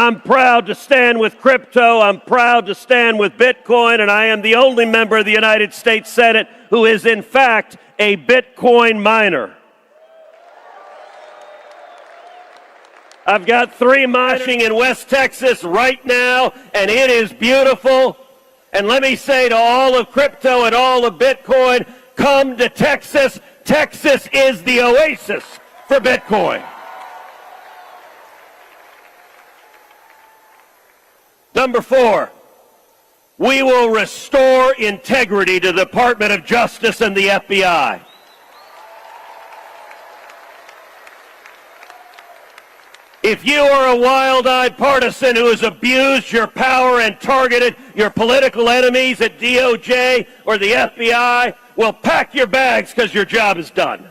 I'm proud to stand with crypto. I'm proud to stand with Bitcoin, and I am the only member of the United States Senate who is, in fact, a Bitcoin miner. I've got 3 mining in West Texas right now, and it is beautiful. And let me say to all of crypto and all of Bitcoin, come to Texas. Texas is the oasis for Bitcoin. Number 4, we will restore integrity to the Department of Justice and the FBI. If you are a wild-eyed partisan who has abused your power and targeted your political enemies at DOJ or the FBI, well, pack your bags because your job is done.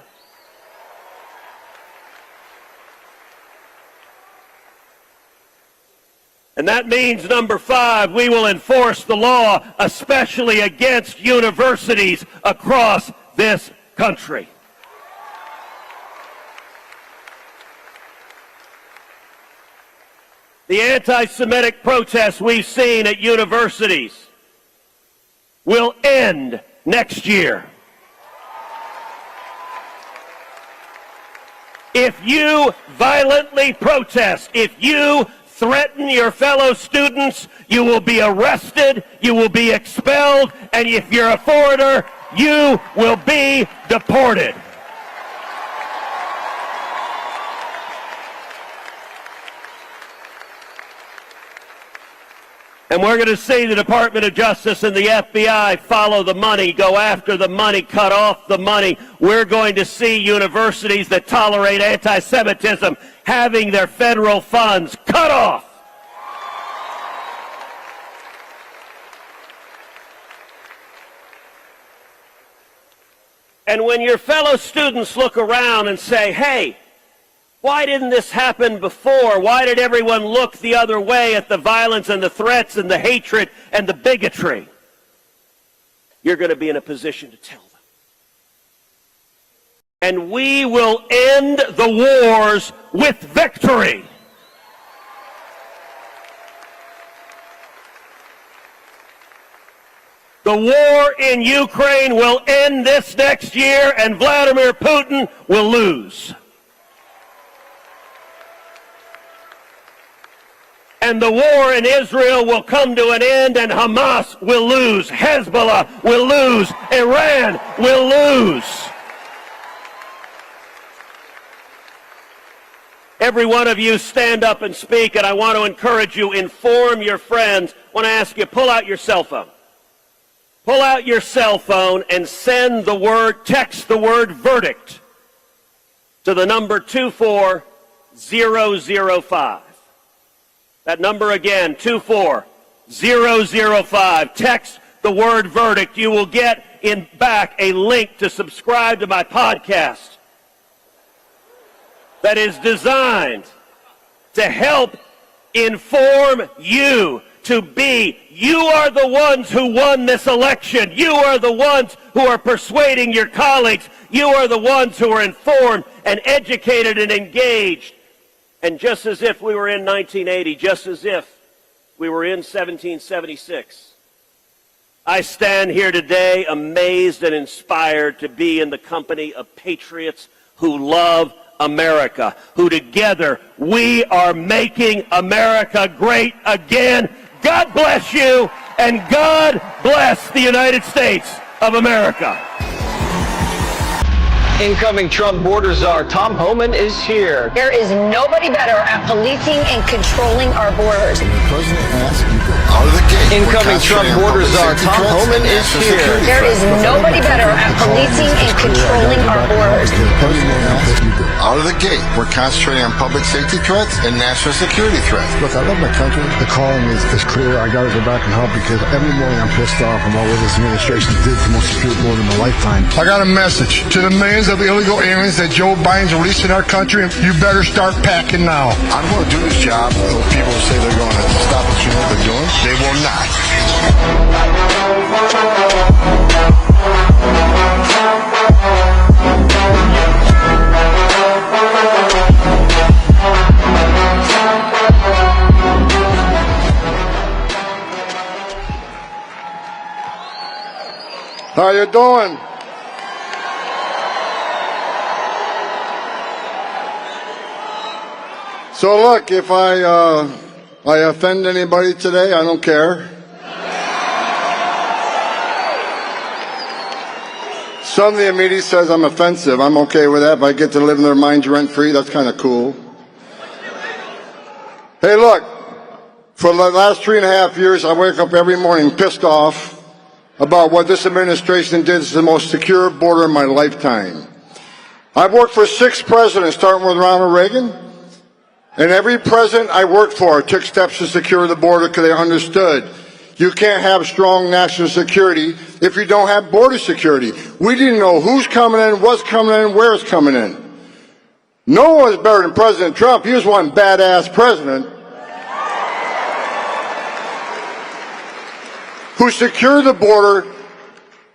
And that means, number 5, we will enforce the law, especially against universities across this country. The anti-Semitic protests we've seen at universities will end next year. If you violently protest, if you threaten your fellow students, you will be arrested, you will be expelled, and if you're a foreigner, you will be deported. And we're going to see the Department of Justice and the FBI follow the money, go after the money, cut off the money. We're going to see universities that tolerate anti-Semitism having their federal funds cut off. And when your fellow students look around and say, hey, why didn't this happen before? Why did everyone look the other way at the violence and the threats and the hatred and the bigotry? You're going to be in a position to tell them. And we will end the wars with victory. The war in Ukraine will end this next year, and Vladimir Putin will lose. And the war in Israel will come to an end, and Hamas will lose. Hezbollah will lose. Iran will lose. Every one of you stand up and speak, and I want to encourage you, inform your friends. I want to ask you, pull out your cell phone. Pull out your cell phone and send the word, text the word verdict to the number 24005. That number again, 24005. Text the word verdict. You will get back a link to subscribe to my podcast that is designed to help inform you you are the ones who won this election. You are the ones who are persuading your colleagues. You are the ones who are informed and educated and engaged. And just as if we were in 1980, just as if we were in 1776, I stand here today amazed and inspired to be in the company of patriots who love America, who together we are making America great again. God bless you, and God bless the United States of America. Incoming Trump border czar Tom Homan is here. There is nobody better at policing and controlling our borders. The president asked you go out of the gate. Incoming Trump border czar Tom Homan is here. There is nobody better at policing and controlling our borders. The president asked you go out of the gate. We're concentrating on public safety threats and national security threats. Look, I love my country. The calling is clear. I got to go back and help because every morning I'm pissed off from all what this administration did to most security more than my lifetime. I got a message to the millions of illegal aliens that Joe Biden's releasing our country. You better start packing now. I'm going to do this job. People say they're going to stop us from what they're doing. They will not. How you doing? So look, if I offend anybody today, I don't care. Some of the media says I'm offensive. I'm okay with that. If I get to live in their minds rent-free, that's kind of cool. Hey, look, for the last 3.5 years, I wake up every morning pissed off about what this administration did. This is the most secure border in my lifetime. I've worked for 6 presidents, starting with Ronald Reagan, and every president I worked for took steps to secure the border because they understood you can't have strong national security if you don't have border security. We didn't know who's coming in, what's coming in, where it's coming in. No one was better than President Trump. He was one badass president who secured the border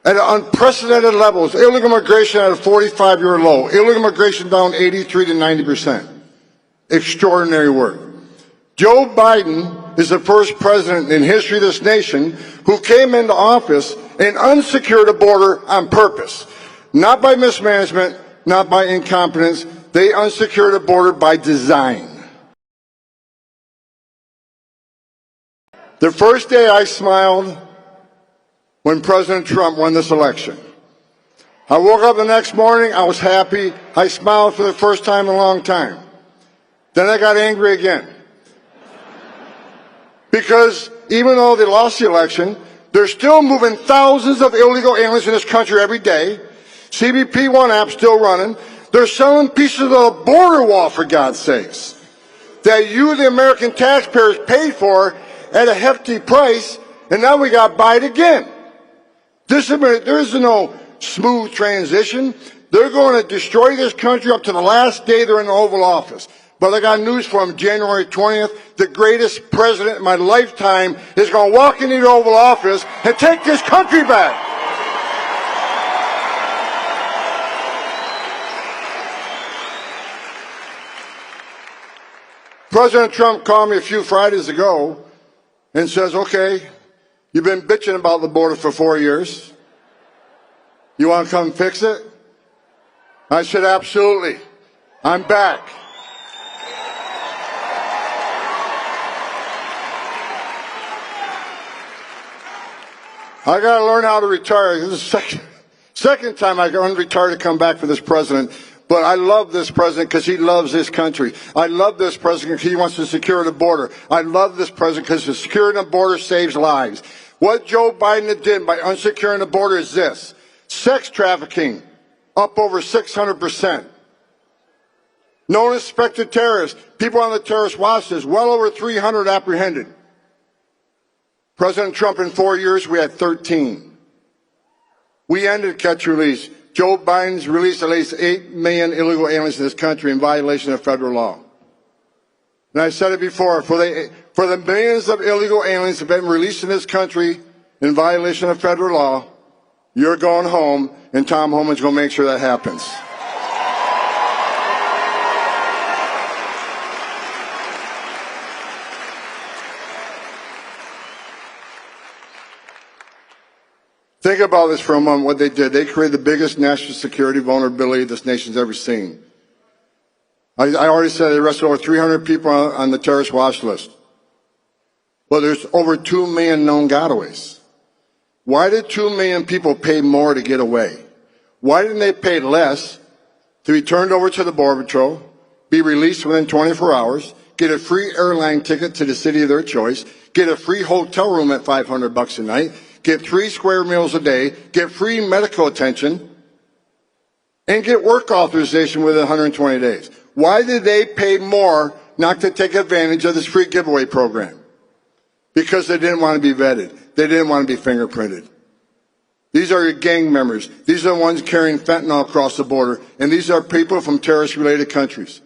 at unprecedented levels. Illegal immigration at a 45-year low. Illegal immigration down 83 to 90%. Extraordinary work. Joe Biden is the first president in history of this nation who came into office and unsecured the border on purpose. Not by mismanagement, not by incompetence. They unsecured the border by design. The first day I smiled when President Trump won this election. I woke up the next morning, I was happy. I smiled for the first time in a long time. Then I got angry again. Because even though they lost the election, they're still moving thousands of illegal aliens in this country every day. CBP One app's still running. They're selling pieces of the border wall, for God's sakes, that you, the American taxpayers, paid for at a hefty price, and now we got to buy it again. There is no smooth transition. They're going to destroy this country up to the last day they're in the Oval Office. But I got news for them. January 20th, the greatest president in my lifetime is going to walk into the Oval Office and take this country back. President Trump called me a few Fridays ago and says, okay, you've been bitching about the border for 4 years. You want to come fix it? I said, absolutely. I'm back. I got to learn how to retire. This is the second time I got unretired to come back for this president. But I love this president because he loves this country. I love this president because he wants to secure the border. I love this president because the securing the border saves lives. What Joe Biden did by unsecuring the border is this. Sex trafficking, up over 600%. No suspected terrorists, people on the terrorist watch list, well over 300 apprehended. President Trump, in 4 years, we had 13. We ended catch-release. Joe Biden's released at least 8 million illegal aliens in this country in violation of federal law. And I said it before, for the millions of illegal aliens that have been released in this country in violation of federal law, you're going home, and Tom Homan's going to make sure that happens. Think about this for a moment, what they did. They created the biggest national security vulnerability this nation's ever seen. I already said they arrested over 300 people on the terrorist watch list. Well, there's over 2 million known gotaways. Why did 2 million people pay more to get away? Why didn't they pay less to be turned over to the Border Patrol, be released within 24 hours, get a free airline ticket to the city of their choice, get a free hotel room at $500 a night, get 3 square meals a day, get free medical attention, and get work authorization within 120 days? Why did they pay more not to take advantage of this free giveaway program? Because they didn't want to be vetted. They didn't want to be fingerprinted. These are your gang members. These are the ones carrying fentanyl across the border, and these are people from terrorist-related countries.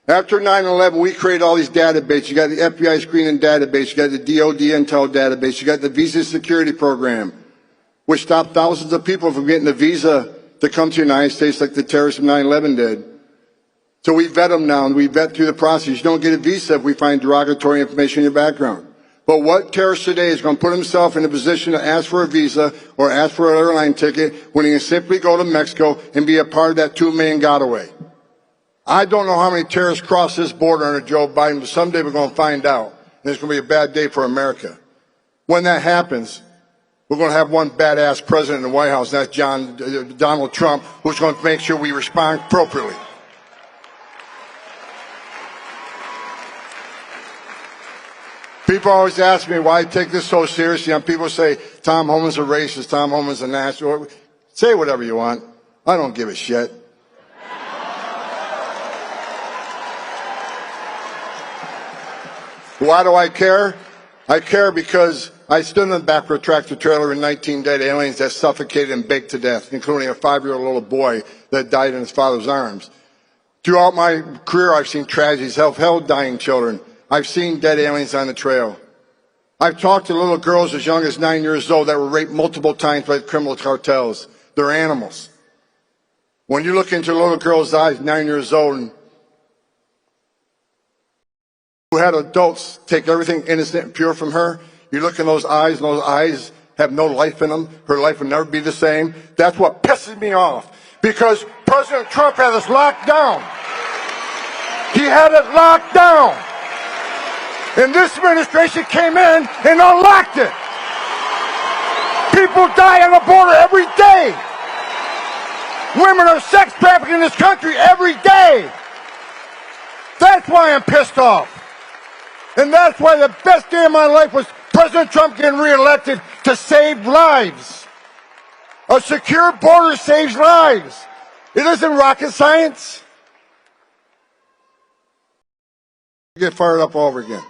After 9/11, we created all these databases. You got the FBI screening database. You got the DOD intel database. You got the visa security program, which stopped thousands of people from getting a visa to come to the United States like the terrorists of 9/11 did. So we vet them now, and we vet through the process. You don't get a visa if we find derogatory information in your background. But what terrorist today is going to put himself in a position to ask for a visa or ask for an airline ticket when he can simply go to Mexico and be a part of that 2 million getaway? I don't know how many terrorists cross this border under Joe Biden, but someday we're going to find out. And it's going to be a bad day for America. When that happens, we're going to have one badass president in the White House, and that's Donald Trump, who's going to make sure we respond appropriately. People always ask me why I take this so seriously, and people say, Tom Homan's a racist, Tom Homan's a national. Say whatever you want. I don't give a shit. Why do I care? I care because I stood in the back of a tractor trailer with 19 dead aliens that suffocated and baked to death, including a 5-year-old little boy that died in his father's arms. Throughout my career, I've seen tragedies, held dying children. I've seen dead aliens on the trail. I've talked to little girls as young as 9 years old that were raped multiple times by criminal cartels. They're animals. When you look into a little girl's eyes, 9 years old, and who had adults take everything innocent and pure from her, you look in those eyes, and those eyes have no life in them. Her life will never be the same. That's what pisses me off, because President Trump had us locked down. He had us locked down. And this administration came in and unlocked it. People die on the border every day. Women are sex trafficked in this country every day. That's why I'm pissed off. And that's why the best day of my life was President Trump getting reelected to save lives. A secure border saves lives. It isn't rocket science. Get fired up all over again.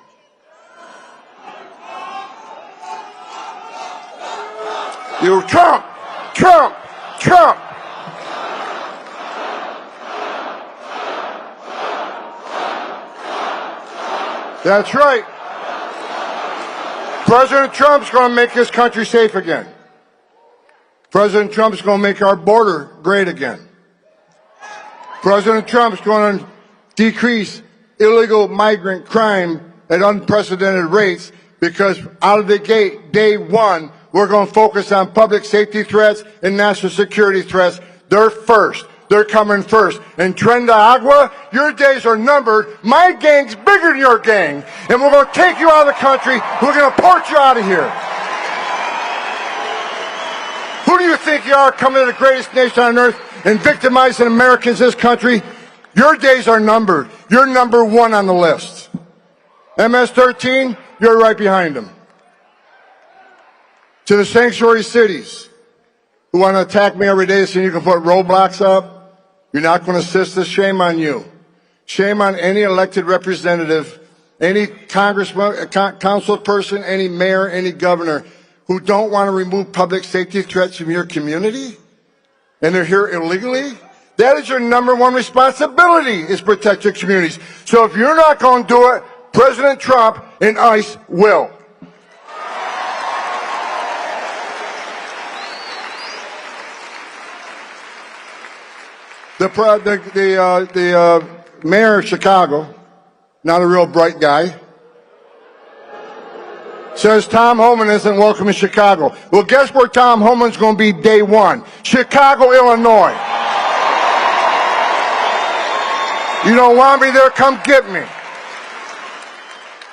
You Trump, Trump, Trump. That's right. President Trump's going to make this country safe again. President Trump's going to make our border great again. President Trump's going to decrease illegal migrant crime at unprecedented rates, because out of the gate, day one, we're going to focus on public safety threats and national security threats. They're first. They're coming first. And Tren de Agua, your days are numbered. My gang's bigger than your gang. And we're going to take you out of the country. We're going to port you out of here. Who do you think you are, coming to the greatest nation on earth and victimizing Americans in this country? Your days are numbered. You're number one on the list. MS-13, you're right behind them. To the sanctuary cities who want to attack me every day saying you can put roadblocks up, you're not going to assist us, shame on you. Shame on any elected representative, any congressman, council person, any mayor, any governor who don't want to remove public safety threats from your community, and they're here illegally. That is your number one responsibility, is protect your communities. So if you're not going to do it, President Trump and ICE will. The mayor of Chicago, not a real bright guy, says Tom Homan isn't welcome in Chicago. Well, guess where Tom Homan's going to be day one? Chicago, Illinois. You don't want me there? Come get me.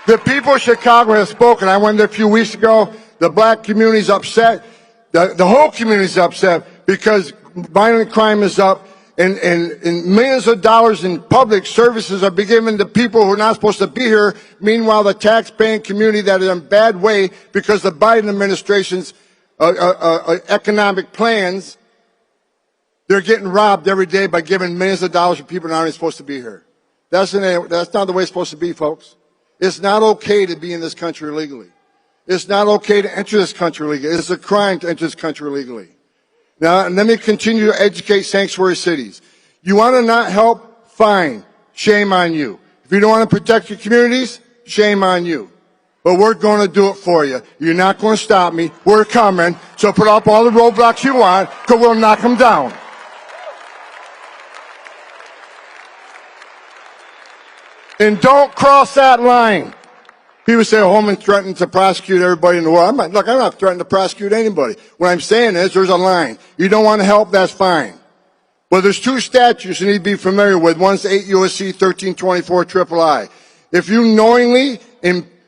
The people of Chicago have spoken. I went there a few weeks ago. The black community's upset. The whole community's upset because violent crime is up. And millions of dollars in public services are being given to people who are not supposed to be here. Meanwhile, the tax-paying community that is in a bad way because the Biden administration's economic plans, they're getting robbed every day by giving millions of dollars to people that aren't supposed to be here. That's not the way it's supposed to be, folks. It's not okay to be in this country illegally. It's not okay to enter this country illegally. It's a crime to enter this country illegally. Now, let me continue to educate sanctuary cities. You want to not help? Fine. Shame on you. If you don't want to protect your communities, shame on you. But we're going to do it for you. You're not going to stop me. We're coming. So put up all the roadblocks you want, because we'll knock them down. And don't cross that line, People say Holman threatened to prosecute everybody in the world. I'm not threatening to prosecute anybody. What I'm saying is there's a line. You don't want to help, that's fine. Well, there's two statutes you need to be familiar with. One's 8 U.S.C. 1324 III. If you knowingly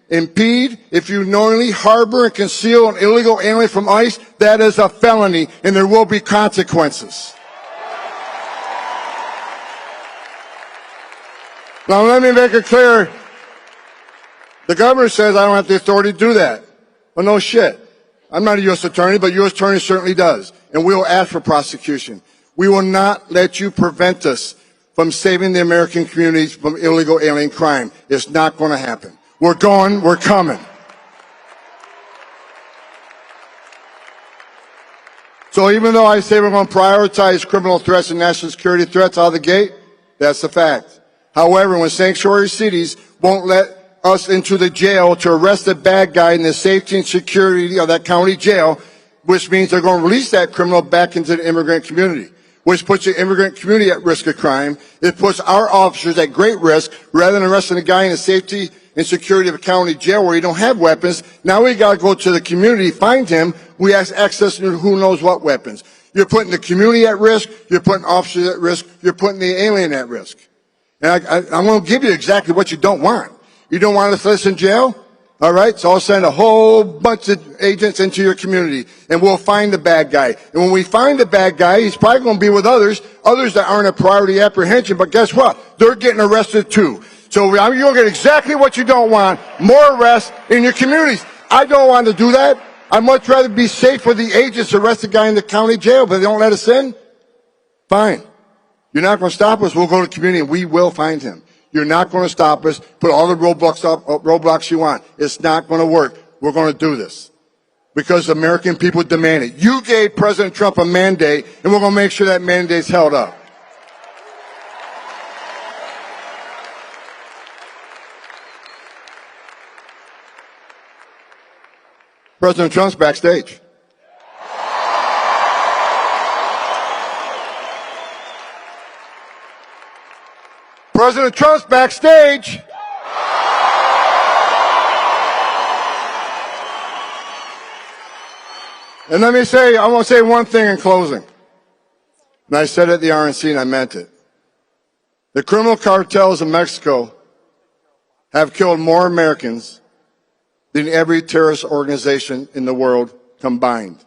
impede, if you knowingly harbor and conceal an illegal alien from ICE, that is a felony, and there will be consequences. Now, let me make it clear. The governor says I don't have the authority to do that. Well, no shit. I'm not a U.S. attorney, but U.S. attorney certainly does. And we will ask for prosecution. We will not let you prevent us from saving the American communities from illegal alien crime. It's not going to happen. We're going, we're coming. So even though I say we're going to prioritize criminal threats and national security threats out of the gate, that's a fact. However, when sanctuary cities won't let us into the jail to arrest the bad guy in the safety and security of that county jail, which means they're going to release that criminal back into the immigrant community, which puts the immigrant community at risk of crime. It puts our officers at great risk. Rather than arresting a guy in the safety and security of a county jail where he don't have weapons, now we got to go to the community, find him. We have access to who knows what weapons. You're putting the community at risk. You're putting officers at risk. You're putting the alien at risk. And I'm going to give you exactly what you don't want. You don't want us to us in jail? All right, so I'll send a whole bunch of agents into your community, and we'll find the bad guy. And when we find the bad guy, he's probably going to be with others that aren't a priority apprehension, but guess what? They're getting arrested too. So you'll get exactly what you don't want, more arrests in your communities. I don't want to do that. I'd much rather be safe for the agents to arrest the guy in the county jail, but they don't let us in. Fine. You're not going to stop us. We'll go to the community, and we will find him. You're not going to stop us. Put all the roadblocks you want. It's not going to work. We're going to do this because the American people demand it. You gave President Trump a mandate, and we're going to make sure that mandate's held up. President Trump's backstage. President Trump's backstage. And let me say, I want to say one thing in closing. And I said it at the RNC and I meant it. The criminal cartels in Mexico have killed more Americans than every terrorist organization in the world combined.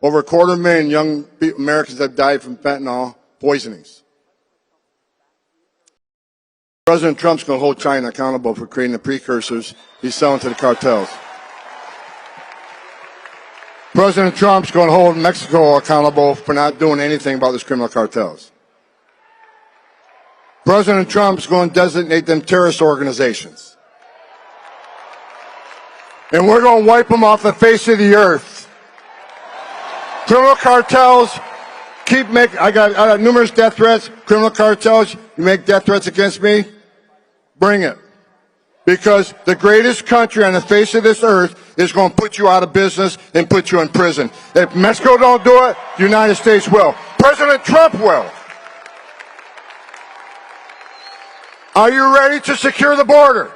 Over 250,000 young Americans have died from fentanyl poisonings. President Trump's going to hold China accountable for creating the precursors he's selling to the cartels. President Trump's going to hold Mexico accountable for not doing anything about these criminal cartels. President Trump's going to designate them terrorist organizations. And we're going to wipe them off the face of the earth. Criminal cartels keep making, I got numerous death threats. Criminal cartels, you make death threats against me? Bring it. Because the greatest country on the face of this earth is going to put you out of business and put you in prison. If Mexico don't do it, the United States will. President Trump will. Are you ready to secure the border?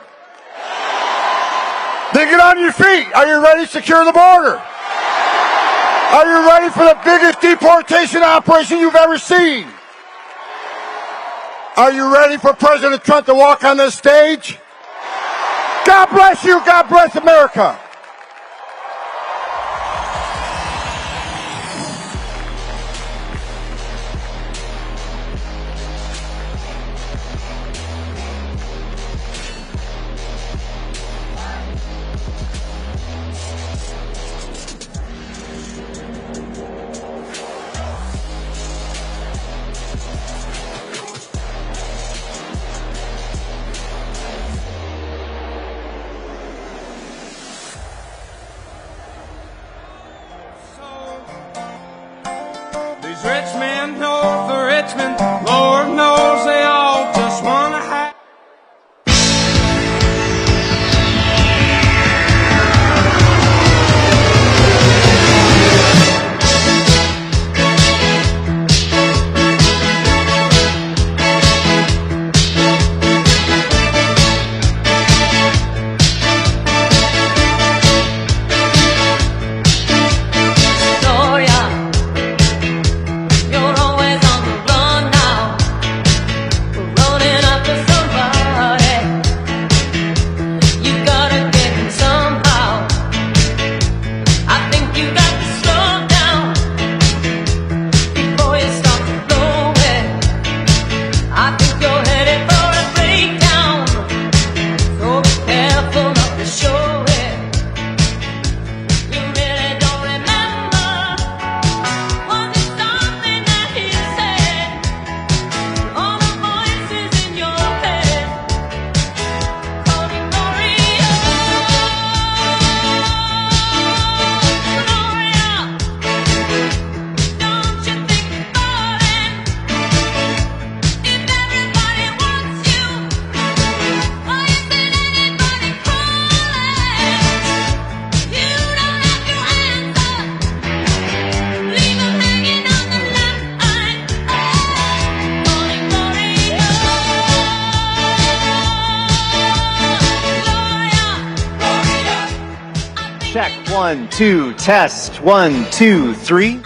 Then get on your feet. Are you ready to secure the border? Are you ready for the biggest deportation operation you've ever seen? Are you ready for President Trump to walk on this stage? God bless you. God bless America. check. 1, 2, test. 1, 2, 3.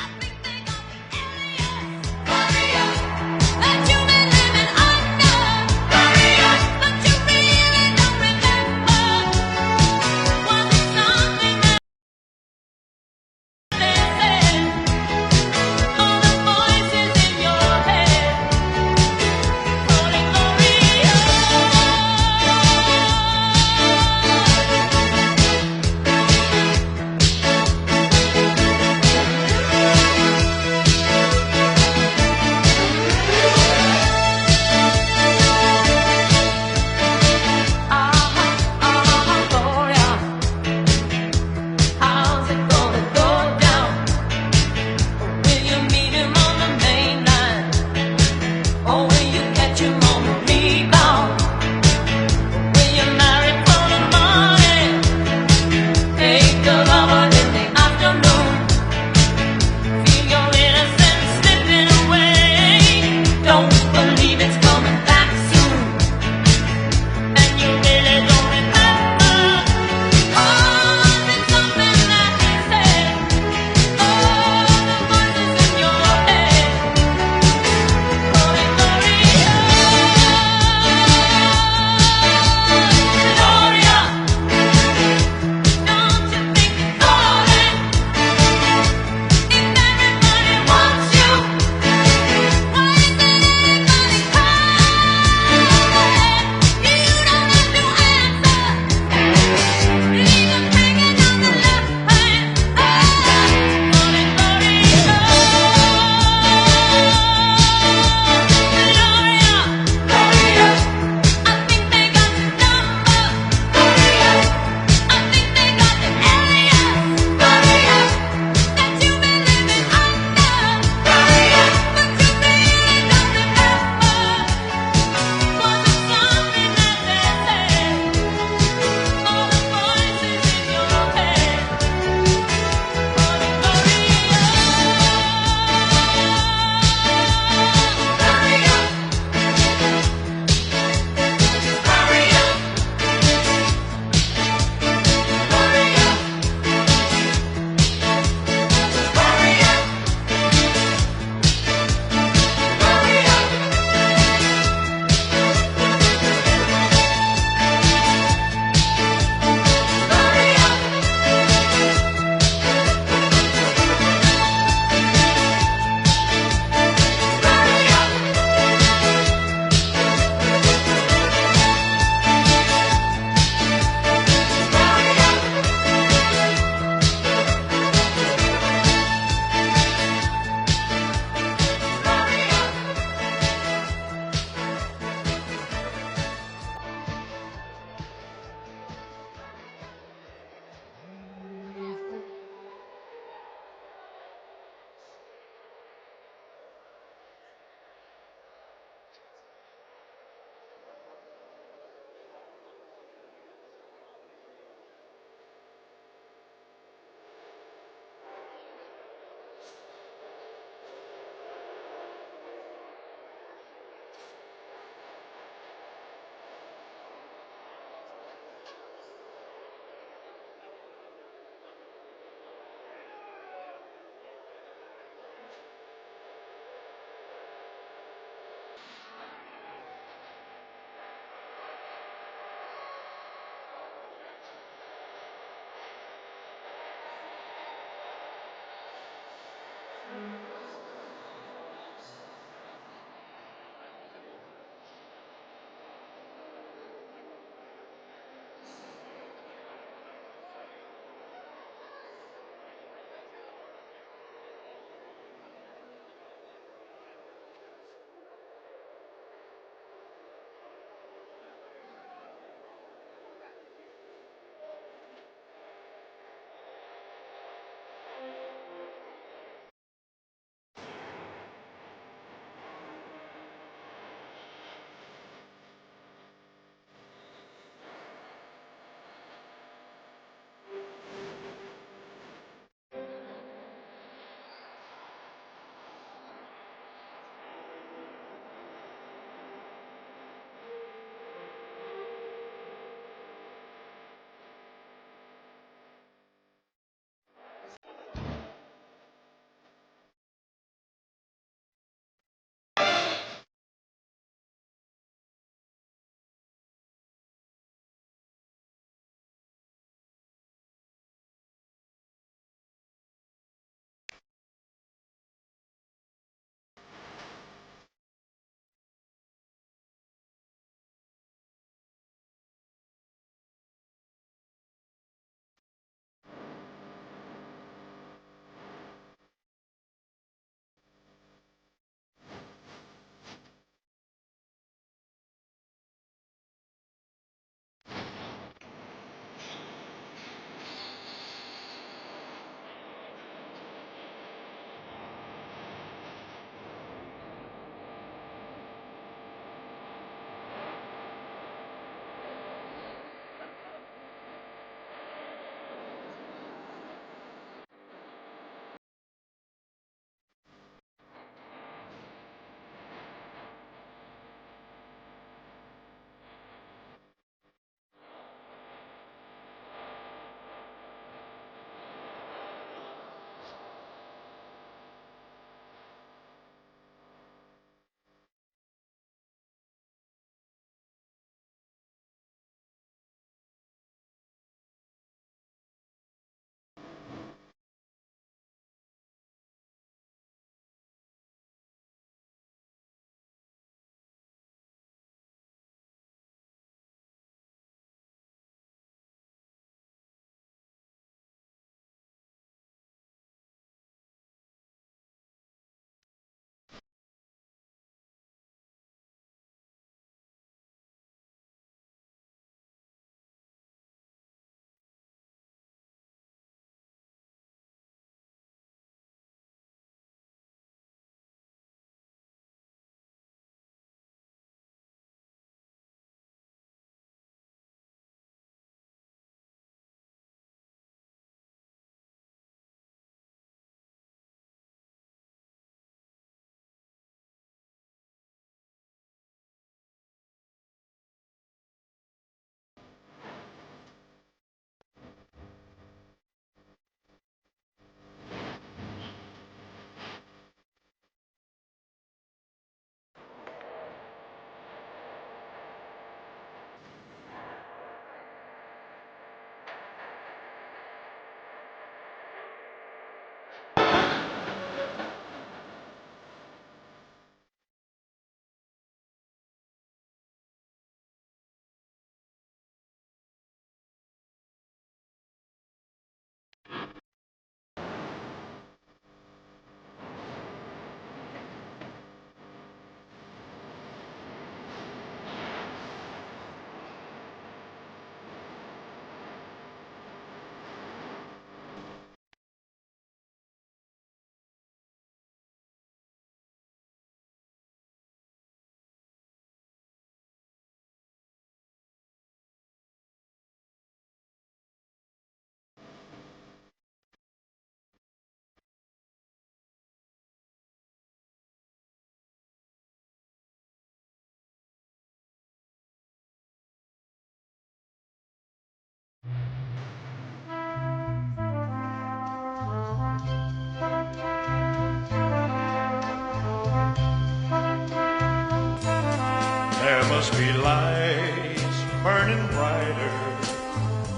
must be lights burning brighter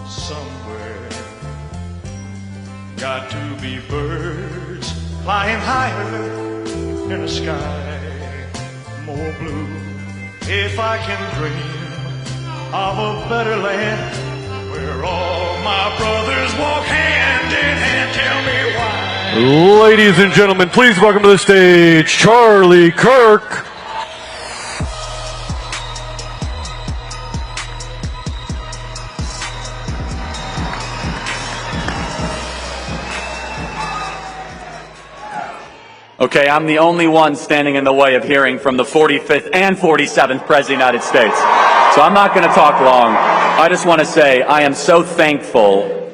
somewhere. Got to be birds flying higher in a sky more blue. If I can dream of a better land where all my brothers walk hand in hand, tell me why. Ladies and gentlemen, please welcome to the stage Charlie Kirk. Okay, I'm the only one standing in the way of hearing from the 45th and 47th President of the United States. So I'm not going to talk long. I just want to say I am so thankful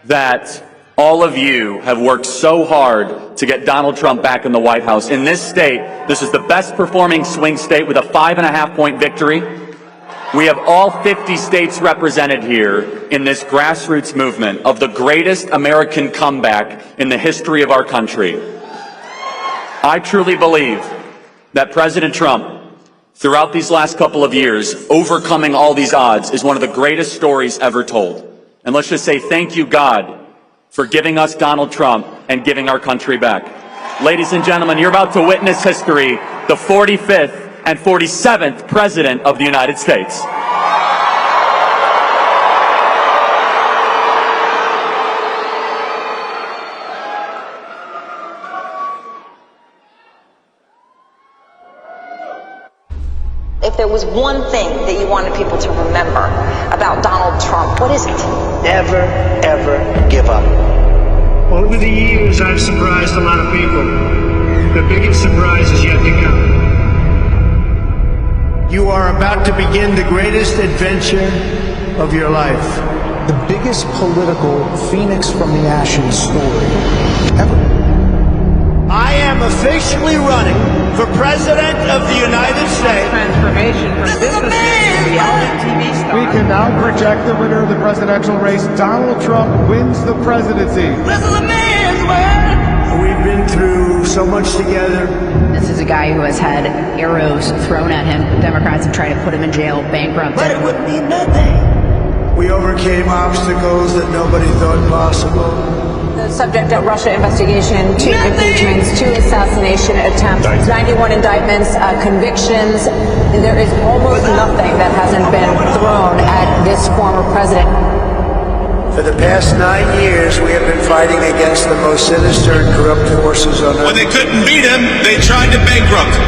that all of you have worked so hard to get Donald Trump back in the White House. In this state, this is the best performing swing state with a 5.5-point victory. We have all 50 states represented here in this grassroots movement of the greatest American comeback in the history of our country. I truly believe that President Trump, throughout these last couple of years, overcoming all these odds is one of the greatest stories ever told. And let's just say thank you, God, for giving us Donald Trump and giving our country back. Ladies and gentlemen, you're about to witness history, the 45th and 47th President of the United States. If there was one thing that you wanted people to remember about Donald Trump, what is it? Never, ever give up. Over the years, I've surprised a lot of people. The biggest surprise is yet to come. You are about to begin the greatest adventure of your life. The biggest political phoenix from the ashes story ever. I am officially running for President of the United States. Transformation from businessman to reality TV star. We can now project the winner of the presidential race. Donald Trump wins the presidency. This is a man's world. We've been through so much together. This is a guy who has had arrows thrown at him. Democrats have tried to put him in jail, bankrupt But him. it would mean nothing. We overcame obstacles that nobody thought possible. The subject of Russia investigation, 2 impeachments, 2 assassination attempts, 91 indictments, convictions. There is almost nothing that hasn't been thrown at this former president. For the past 9 years, we have been fighting against the most sinister and corrupt forces on earth. When they couldn't beat him, they tried to bankrupt him.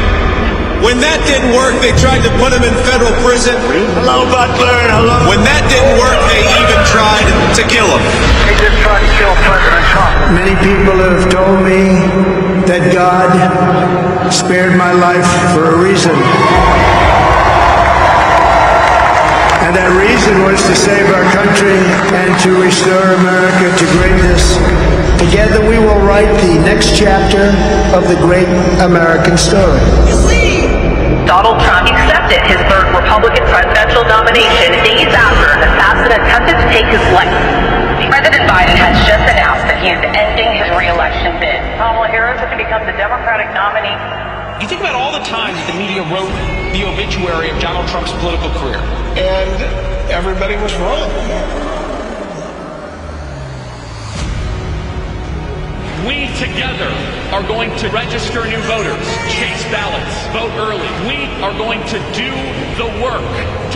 When that didn't work, they tried to put him in federal prison. Hello, Butler. Hello. When that didn't work, they even tried to kill him. They just tried to kill President Trump. Many people have told me that God spared my life for a reason. And that reason was to save our country and to restore America to greatness. Together we will write the next chapter of the great American story. Donald Trump accepted his third Republican presidential nomination days after an assassin attempted to take his life. President Biden has just announced that he is ending his re-election bid. Kamala Harris has become the Democratic nominee. You think about all the times that the media wrote the obituary of Donald Trump's political career. And everybody was wrong. We together are going to register new voters, chase ballots, vote early. We are going to do the work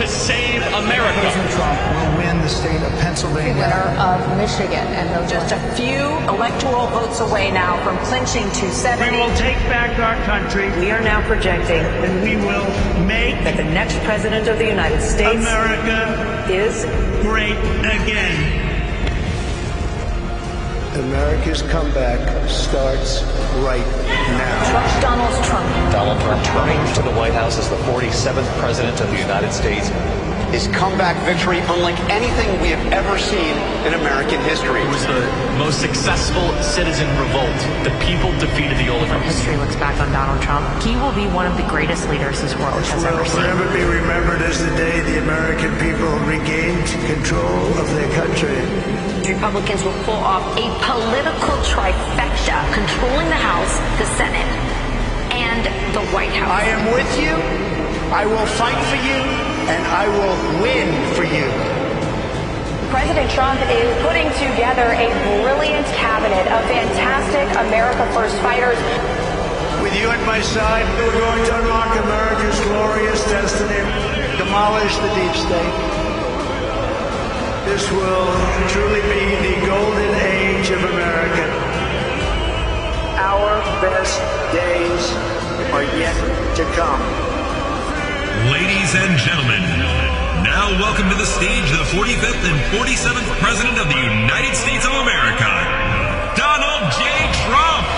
to save America. President Trump will win the state of Pennsylvania. Winner of Michigan, and they're just a few electoral votes away now from clinching to 70. We will take back our country. We are now projecting And we will make that the next president of the United States America is great again. America's comeback starts right now. Trust Donald Trump. Donald Trump returning to the White House as the 47th President of the United States. His comeback victory unlike anything we have ever seen in American history. It was the most successful citizen revolt. The people defeated the oligarchs. History looks back on Donald Trump. He will be one of the greatest leaders this world has ever seen. Forever be remembered as the day the American people regained control of their country. Republicans will pull off a political trifecta, controlling the House, the Senate, and the White House. I am with you I will fight for you, and I will win for you. President Trump is putting together a brilliant cabinet of fantastic America First fighters. With you at my side, we're going to unlock America's glorious destiny, demolish the deep state. This will truly be the golden age of America. Our best days are yet to come. Ladies and gentlemen, now welcome to the stage the 45th and 47th President of the United States of America, Donald J. Trump.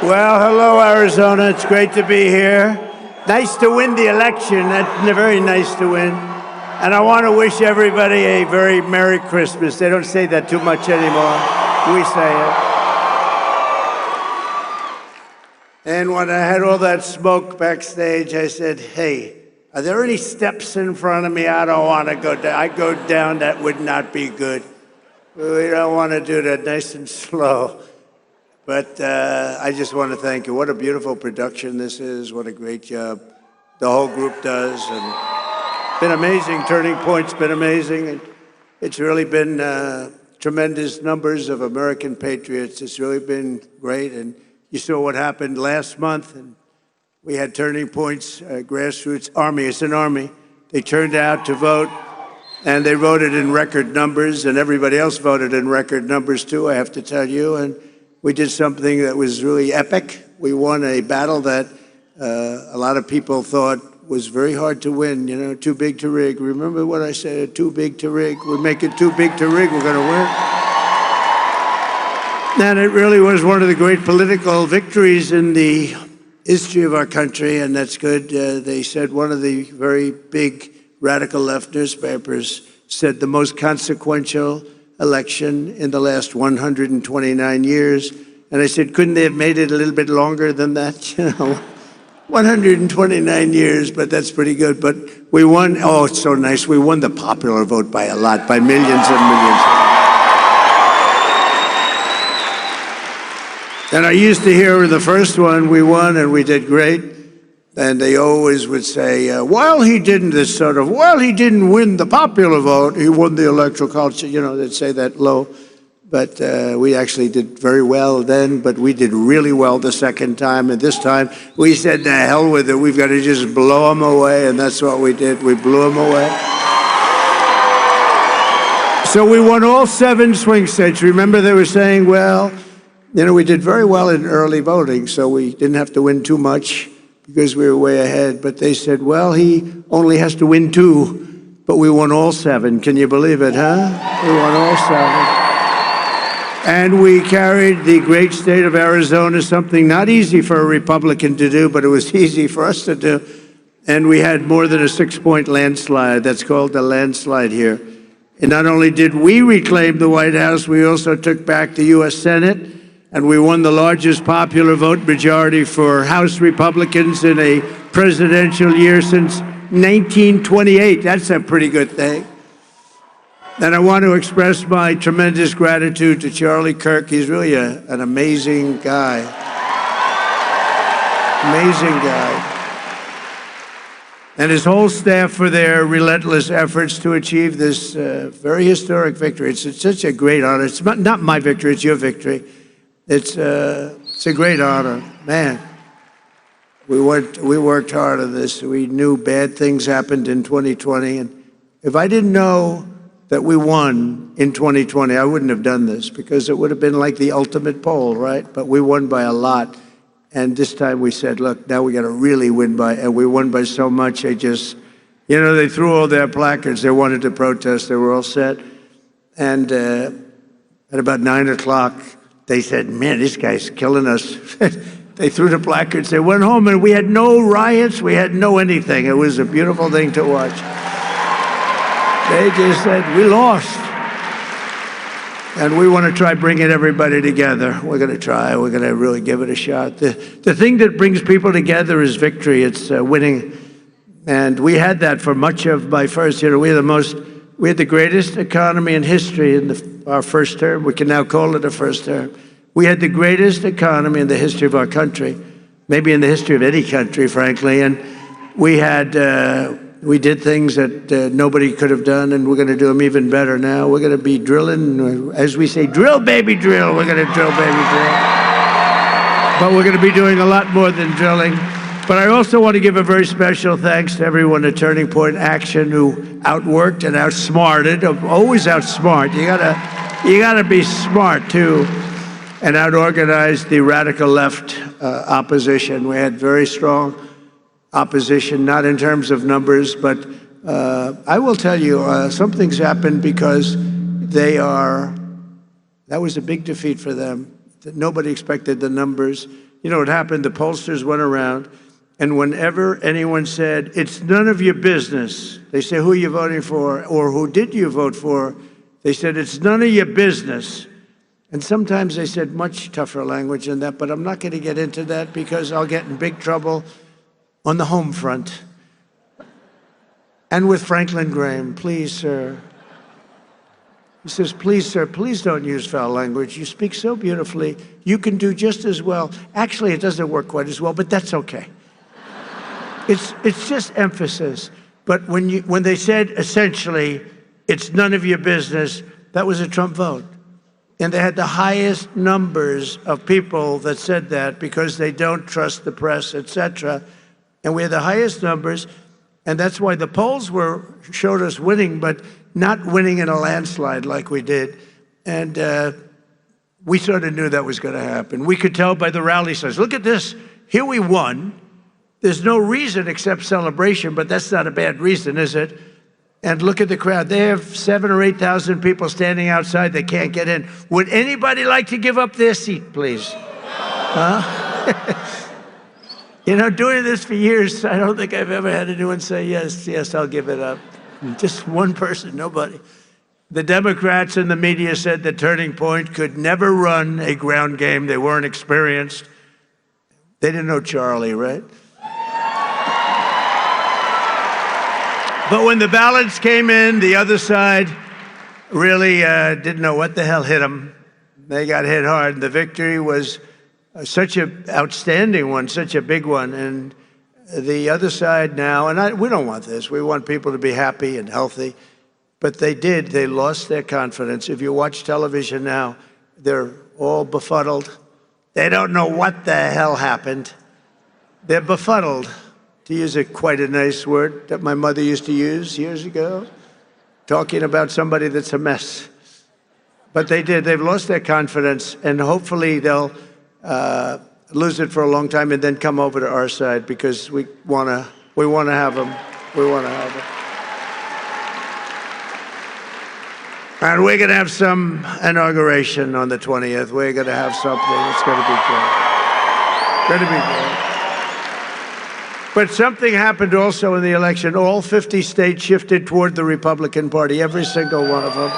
Well, hello, Arizona. It's great to be here. Nice to win the election. That's very nice to win. And I want to wish everybody a very Merry Christmas. They don't say that too much anymore. We say it. And when I had all that smoke backstage, I said, hey, are there any steps in front of me? I don't want to go down. I go down, that would not be good. We don't want to do that, nice and slow. But I just want to thank you. What a beautiful production this is. What a great job the whole group does. And it's been amazing. Turning Point's been amazing. And it's really been tremendous numbers of American patriots. It's really been great. And you saw what happened last month. And we had Turning Point's grassroots army. It's an army. They turned out to vote. And they voted in record numbers. And everybody else voted in record numbers, too, I have to tell you. And we did something that was really epic. We won a battle that a lot of people thought was very hard to win, you know, too big to rig. Remember what I said, too big to rig? We make it too big to rig, we're going to win. And it really was one of the great political victories in the history of our country, and that's good. They said one of the very big radical left newspapers said the most consequential election in the last 129 years. And I said, couldn't they have made it a little bit longer than that? You know, 129 years, but that's pretty good. But we won. Oh, it's so nice. We won the popular vote by a lot, by millions and millions. And I used to hear in the first one we won and we did great. And they always would say, while he didn't win the popular vote, he won the electoral college. You know, they'd say that low. But we actually did very well then, but we did really well the second time. And this time, we said, to hell with it. We've got to just blow them away. And that's what we did. We blew them away. So we won all 7 swing states. Remember, they were saying, well, you know, we did very well in early voting, so we didn't have to win too much because we were way ahead. But they said, well, he only has to win 2, but we won all 7. Can you believe it, huh? We won all 7. And we carried the great state of Arizona, something not easy for a Republican to do, but it was easy for us to do. And we had more than a 6-point landslide. That's called a landslide here. And not only did we reclaim the White House, we also took back the U.S. Senate. And we won the largest popular vote majority for House Republicans in a presidential year since 1928. That's a pretty good thing. And I want to express my tremendous gratitude to Charlie Kirk. He's really an amazing guy. Amazing guy. And his whole staff for their relentless efforts to achieve this very historic victory. It's such a great honor. It's not my victory, it's your victory. It's a great honor. Man, we worked hard on this. We knew bad things happened in 2020. And if I didn't know that we won in 2020, I wouldn't have done this because it would have been like the ultimate poll, right? But we won by a lot. And this time we said, look, now we got to really win by, and we won by so much. They just, you know, they threw all their placards. They wanted to protest. They were all set. And at about 9 o'clock, they said, man, this guy's killing us. They threw the placards. They went home, and we had no riots. We had no anything. It was a beautiful thing to watch. They just said, we lost. And we want to try bringing everybody together. We're going to try. We're going to really give it a shot. The thing that brings people together is victory. It's winning. And we had that for much of my first year. We had the greatest economy in history in our first term. We can now call it a first term. We had the greatest economy in the history of our country, maybe in the history of any country, frankly. And we did things that nobody could have done, and we're going to do them even better now. We're going to be drilling, as we say, drill, baby, drill. We're going to drill, baby, drill. But we're going to be doing a lot more than drilling. But I also want to give a very special thanks to everyone at Turning Point Action who outworked and outsmarted, always outsmart. You gotta be smart too, and outorganized the radical left opposition. We had very strong opposition, not in terms of numbers, but I will tell you, something's happened because that was a big defeat for them. Nobody expected the numbers. You know what happened? The pollsters went around, and whenever anyone said, it's none of your business, they say, who are you voting for, or who did you vote for? They said, it's none of your business. And sometimes they said much tougher language than that, but I'm not going to get into that because I'll get in big trouble on the home front. And with Franklin Graham, please, sir. He says, please, sir, please don't use foul language. You speak so beautifully. You can do just as well. Actually, it doesn't work quite as well, but that's okay. It's just emphasis. But when they said, essentially, it's none of your business, that was a Trump vote. And they had the highest numbers of people that said that because they don't trust the press, etc. And we had the highest numbers, and that's why the polls showed us winning, but not winning in a landslide like we did. And we sort of knew that was going to happen. We could tell by the rally signs. Look at this. Here we won. There's no reason except celebration, but that's not a bad reason, is it? And look at the crowd. They have 7,000 or 8,000 people standing outside. They can't get in. Would anybody like to give up their seat, please? Huh? You know, doing this for years, I don't think I've ever had anyone say, yes, yes, I'll give it up. Just one person, nobody. The Democrats and the media said that Turning Point could never run a ground game. They weren't experienced. They didn't know Charlie, right? But when the ballots came in, the other side really didn't know what the hell hit them. They got hit hard. The victory was such an outstanding one, such a big one. And the other side now, and we don't want this. We want people to be happy and healthy. But they did. They lost their confidence. If you watch television now, they're all befuddled. They don't know what the hell happened. They're befuddled, to use quite a nice word that my mother used to use years ago, talking about somebody that's a mess. But they did. They've lost their confidence, and hopefully they'll lose it for a long time and then come over to our side, because we want to have them. We want to have them. And we're going to have some inauguration on the 20th. We're going to have something. It's going to be great. Going to be great. But something happened also in the election. All 50 states shifted toward the Republican Party, every single one of them.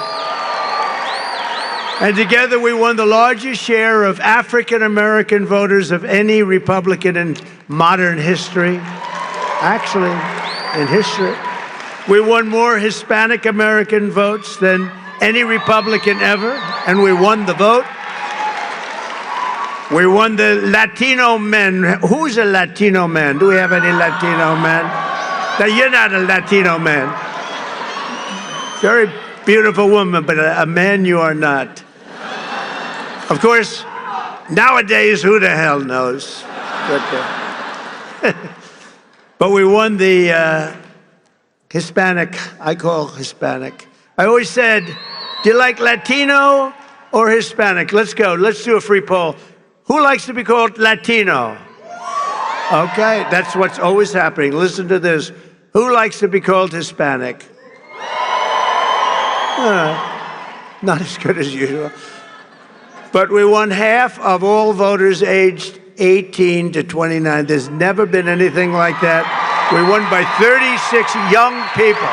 And together we won the largest share of African-American voters of any Republican in modern history. Actually, in history. We won more Hispanic-American votes than any Republican ever, and we won the vote. We won the Latino men. Who's a Latino man? Do we have any Latino men? Now, you're not a Latino man. Very beautiful woman, but a man you are not. Of course, nowadays, who the hell knows? But we won the Hispanic, I call Hispanic. I always said, do you like Latino or Hispanic? Let's go. Let's do a free poll. Who likes to be called Latino? Okay, that's what's always happening. Listen to this. Who likes to be called Hispanic? Not as good as usual. But we won half of all voters aged 18 to 29. There's never been anything like that. We won by 36 young people.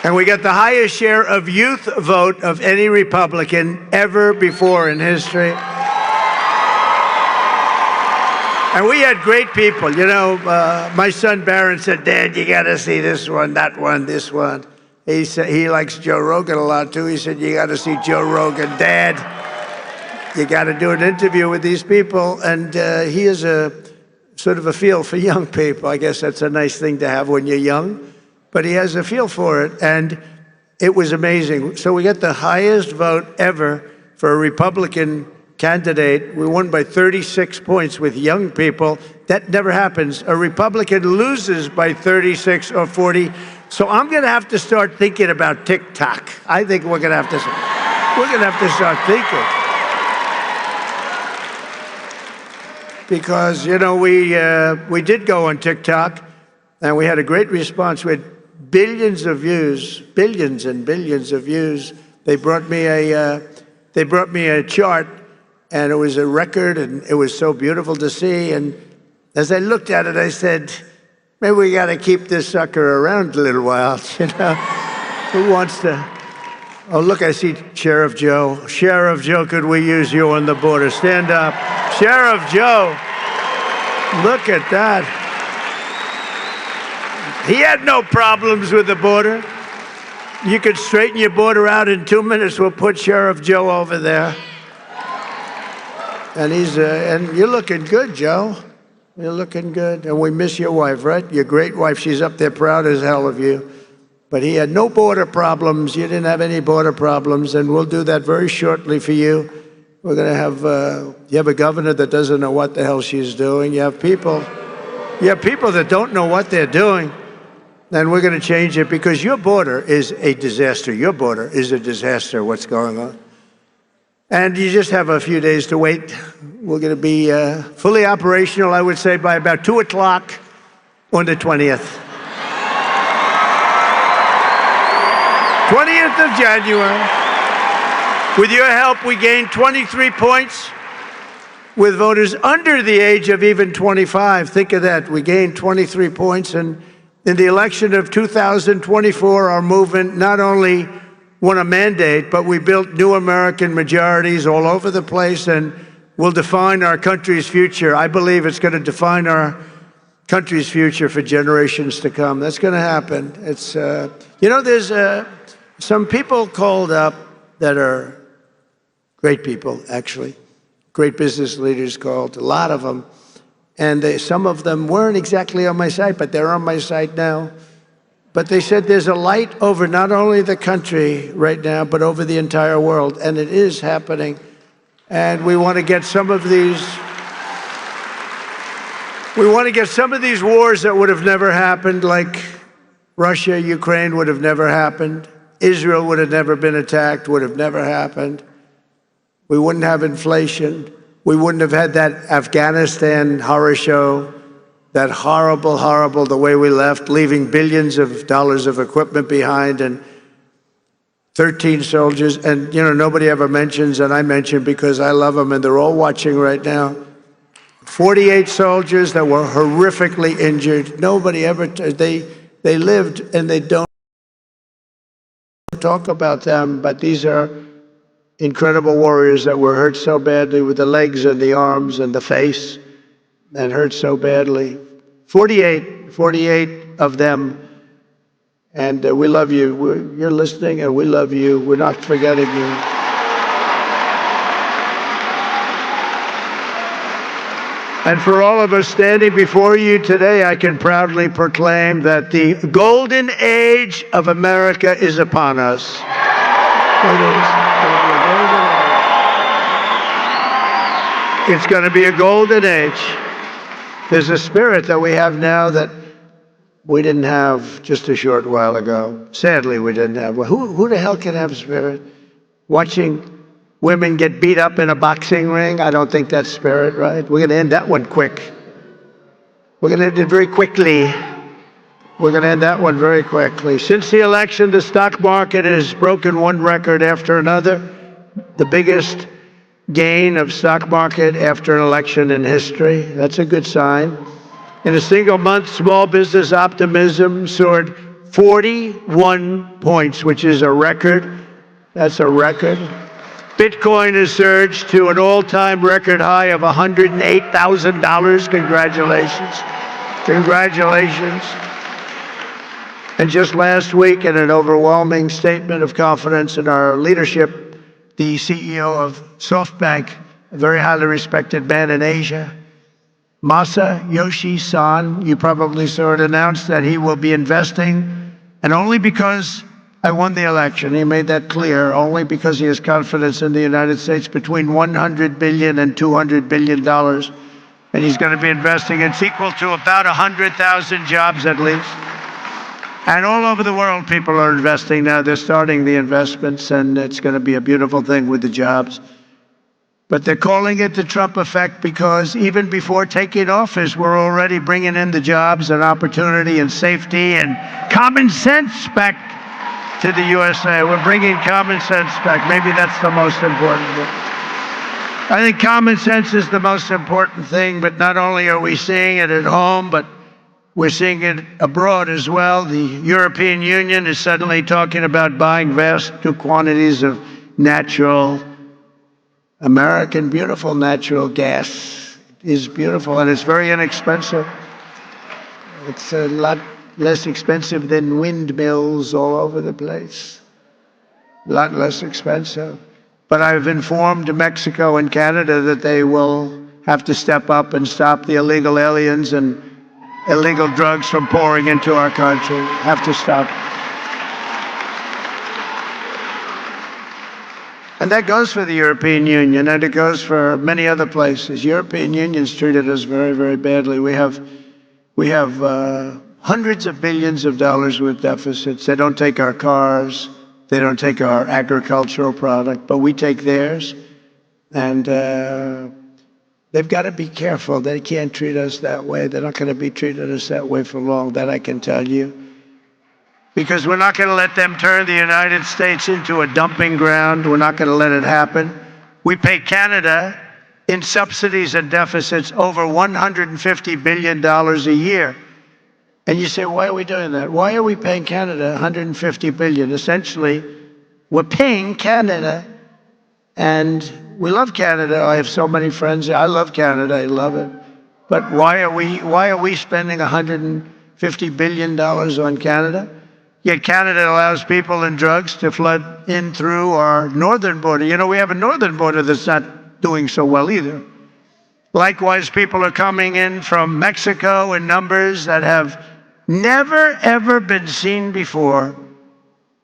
And we got the highest share of youth vote of any Republican ever before in history. And we had great people. You know, my son Barron said, Dad, you got to see this one, that one, this one. He said he likes Joe Rogan a lot, too. He said, you got to see Joe Rogan. Dad, you got to do an interview with these people. And he is a sort of a feel for young people. I guess that's a nice thing to have when you're young. But he has a feel for it, and it was amazing. So we got the highest vote ever for a Republican candidate. We won by 36 points with young people. That never happens. A Republican loses by 36 or 40. So I'm going to have to start thinking about TikTok. I think we're going to have to start thinking. Because, you know, we did go on TikTok, and we had a great response. We had billions of views, billions and billions of views. They brought me a chart, and it was a record, and it was so beautiful to see. And as I looked at it, I said, maybe we got to keep this sucker around a little while. You know, who wants to? Oh, look, I see Sheriff Joe. Sheriff Joe, could we use you on the border? Stand up, Sheriff Joe. Look at that. He had no problems with the border. You could straighten your border out in 2 minutes. We'll put Sheriff Joe over there. And and you're looking good, Joe. You're looking good. And we miss your wife, right? Your great wife. She's up there proud as hell of you. But he had no border problems. You didn't have any border problems. And we'll do that very shortly for you. We're going to have, you have a governor that doesn't know what the hell she's doing. You have people that don't know what they're doing. And we're going to change it, because your border is a disaster. Your border is a disaster, what's going on. And you just have a few days to wait. We're going to be fully operational, I would say, by about 2 o'clock on the 20th. 20th of January. With your help, we gained 23 points with voters under the age of even 25. Think of that. We gained 23 points. And in the election of 2024, our movement not only won a mandate, but we built new American majorities all over the place, and will define our country's future. I believe it's going to define our country's future for generations to come. That's going to happen. It's, there's some people called up that are great people, actually. Great business leaders called, a lot of them. And some of them weren't exactly on my side, but they're on my side now. But they said there's a light over not only the country right now, but over the entire world. And it is happening. And we want to get some of these wars that would have never happened, like Russia, Ukraine would have never happened. Israel would have never been attacked, would have never happened. We wouldn't have inflation. We wouldn't have had that Afghanistan horror show, that horrible, the way we left, leaving billions of dollars of equipment behind and 13 soldiers. And, nobody ever mentions, and I mention because I love them and they're all watching right now. 48 soldiers that were horrifically injured. Nobody ever, they lived and they don't talk about them, but these are incredible warriors that were hurt so badly with the legs and the arms and the face and hurt so badly. 48 of them. And we love you. You're listening and we love you. We're not forgetting you. And for all of us standing before you today, I can proudly proclaim that the golden age of America is upon us. It's going to be a golden age. There's a spirit that we have now that we didn't have just a short while ago. Sadly, we didn't have. Who the hell can have spirit? Watching women get beat up in a boxing ring? I don't think that's spirit, right? We're going to end that one quick. We're going to end it very quickly. We're going to end that one very quickly. Since the election, the stock market has broken one record after another. The biggest gain of stock market after an election in history. That's a good sign. In a single month, small business optimism soared 41 points, which is a record. That's a record. Bitcoin has surged to an all-time record high of $108,000. Congratulations. Congratulations. And just last week, in an overwhelming statement of confidence in our leadership, the CEO of SoftBank, a very highly respected man in Asia, Masayoshi Son, you probably saw it announced that he will be investing, and only because I won the election, he made that clear, only because he has confidence in the United States, between $100 billion and $200 billion. And he's going to be investing. It's equal to about 100,000 jobs at least. And all over the world, people are investing now. They're starting the investments, and it's going to be a beautiful thing with the jobs. But they're calling it the Trump effect because even before taking office, we're already bringing in the jobs and opportunity and safety and common sense back to the USA. We're bringing common sense back. Maybe that's the most important thing. I think common sense is the most important thing, but not only are we seeing it at home, but we're seeing it abroad as well. The European Union is suddenly talking about buying vast quantities of natural, American, beautiful natural gas. It is beautiful, and it's very inexpensive. It's a lot less expensive than windmills all over the place. A lot less expensive. But I've informed Mexico and Canada that they will have to step up and stop the illegal aliens and illegal drugs from pouring into our country. Have to stop. And that goes for the European Union, and it goes for many other places. European Union's treated us very, very badly. We have hundreds of billions of dollars with deficits. They don't take our cars. They don't take our agricultural product, but we take theirs. And they've got to be careful. They can't treat us that way. They're not going to be treating us that way for long, that I can tell you. Because we're not going to let them turn the United States into a dumping ground. We're not going to let it happen. We pay Canada in subsidies and deficits over $150 billion a year. And you say, why are we doing that? Why are we paying Canada $150 billion? Essentially, we're paying Canada, and we love Canada. I have so many friends. I love Canada. I love it. But why are we spending $150 billion on Canada? Yet Canada allows people and drugs to flood in through our northern border. You know, we have a northern border that's not doing so well either. Likewise, people are coming in from Mexico in numbers that have never, ever been seen before.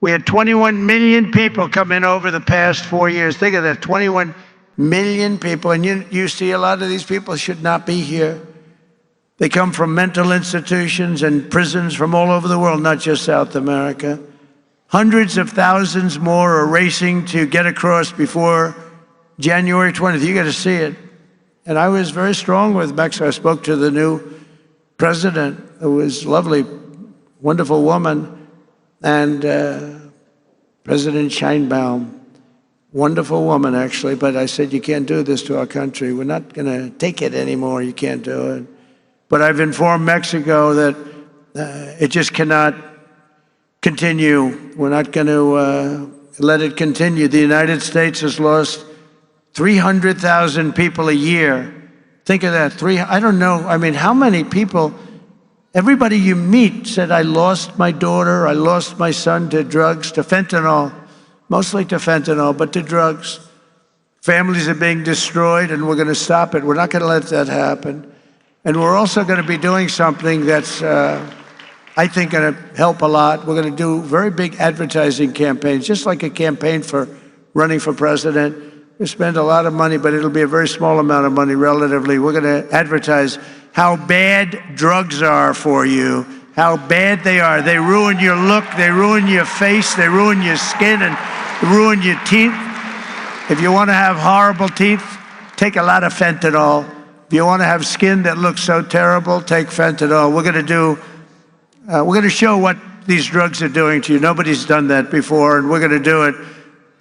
We had 21 million people come in over the past 4 years. Think of that, 21 million people. And you see a lot of these people should not be here. They come from mental institutions and prisons from all over the world, not just South America. Hundreds of thousands more are racing to get across before January 20th. You got to see it. And I was very strong with Mexico. I spoke to the new president, who was lovely, wonderful woman, and President Sheinbaum, wonderful woman, actually. But I said, you can't do this to our country. We're not going to take it anymore. You can't do it. But I've informed Mexico that it just cannot continue. We're not going to let it continue. The United States has lost 300,000 people a year. Think of that. I don't know. I mean, how many people, everybody you meet said, I lost my daughter, I lost my son to drugs, to fentanyl, mostly to fentanyl, but to drugs. Families are being destroyed, and we're going to stop it. We're not going to let that happen. And we're also going to be doing something that's, I think, going to help a lot. We're going to do very big advertising campaigns, just like a campaign for running for president. We spend a lot of money, but it'll be a very small amount of money relatively. We're going to advertise how bad drugs are for you, how bad they are. They ruin your look, they ruin your face, they ruin your skin, and ruin your teeth. If you want to have horrible teeth, take a lot of fentanyl. If you want to have skin that looks so terrible, take fentanyl. We're going to show what these drugs are doing to you. Nobody's done that before, and we're going to do it.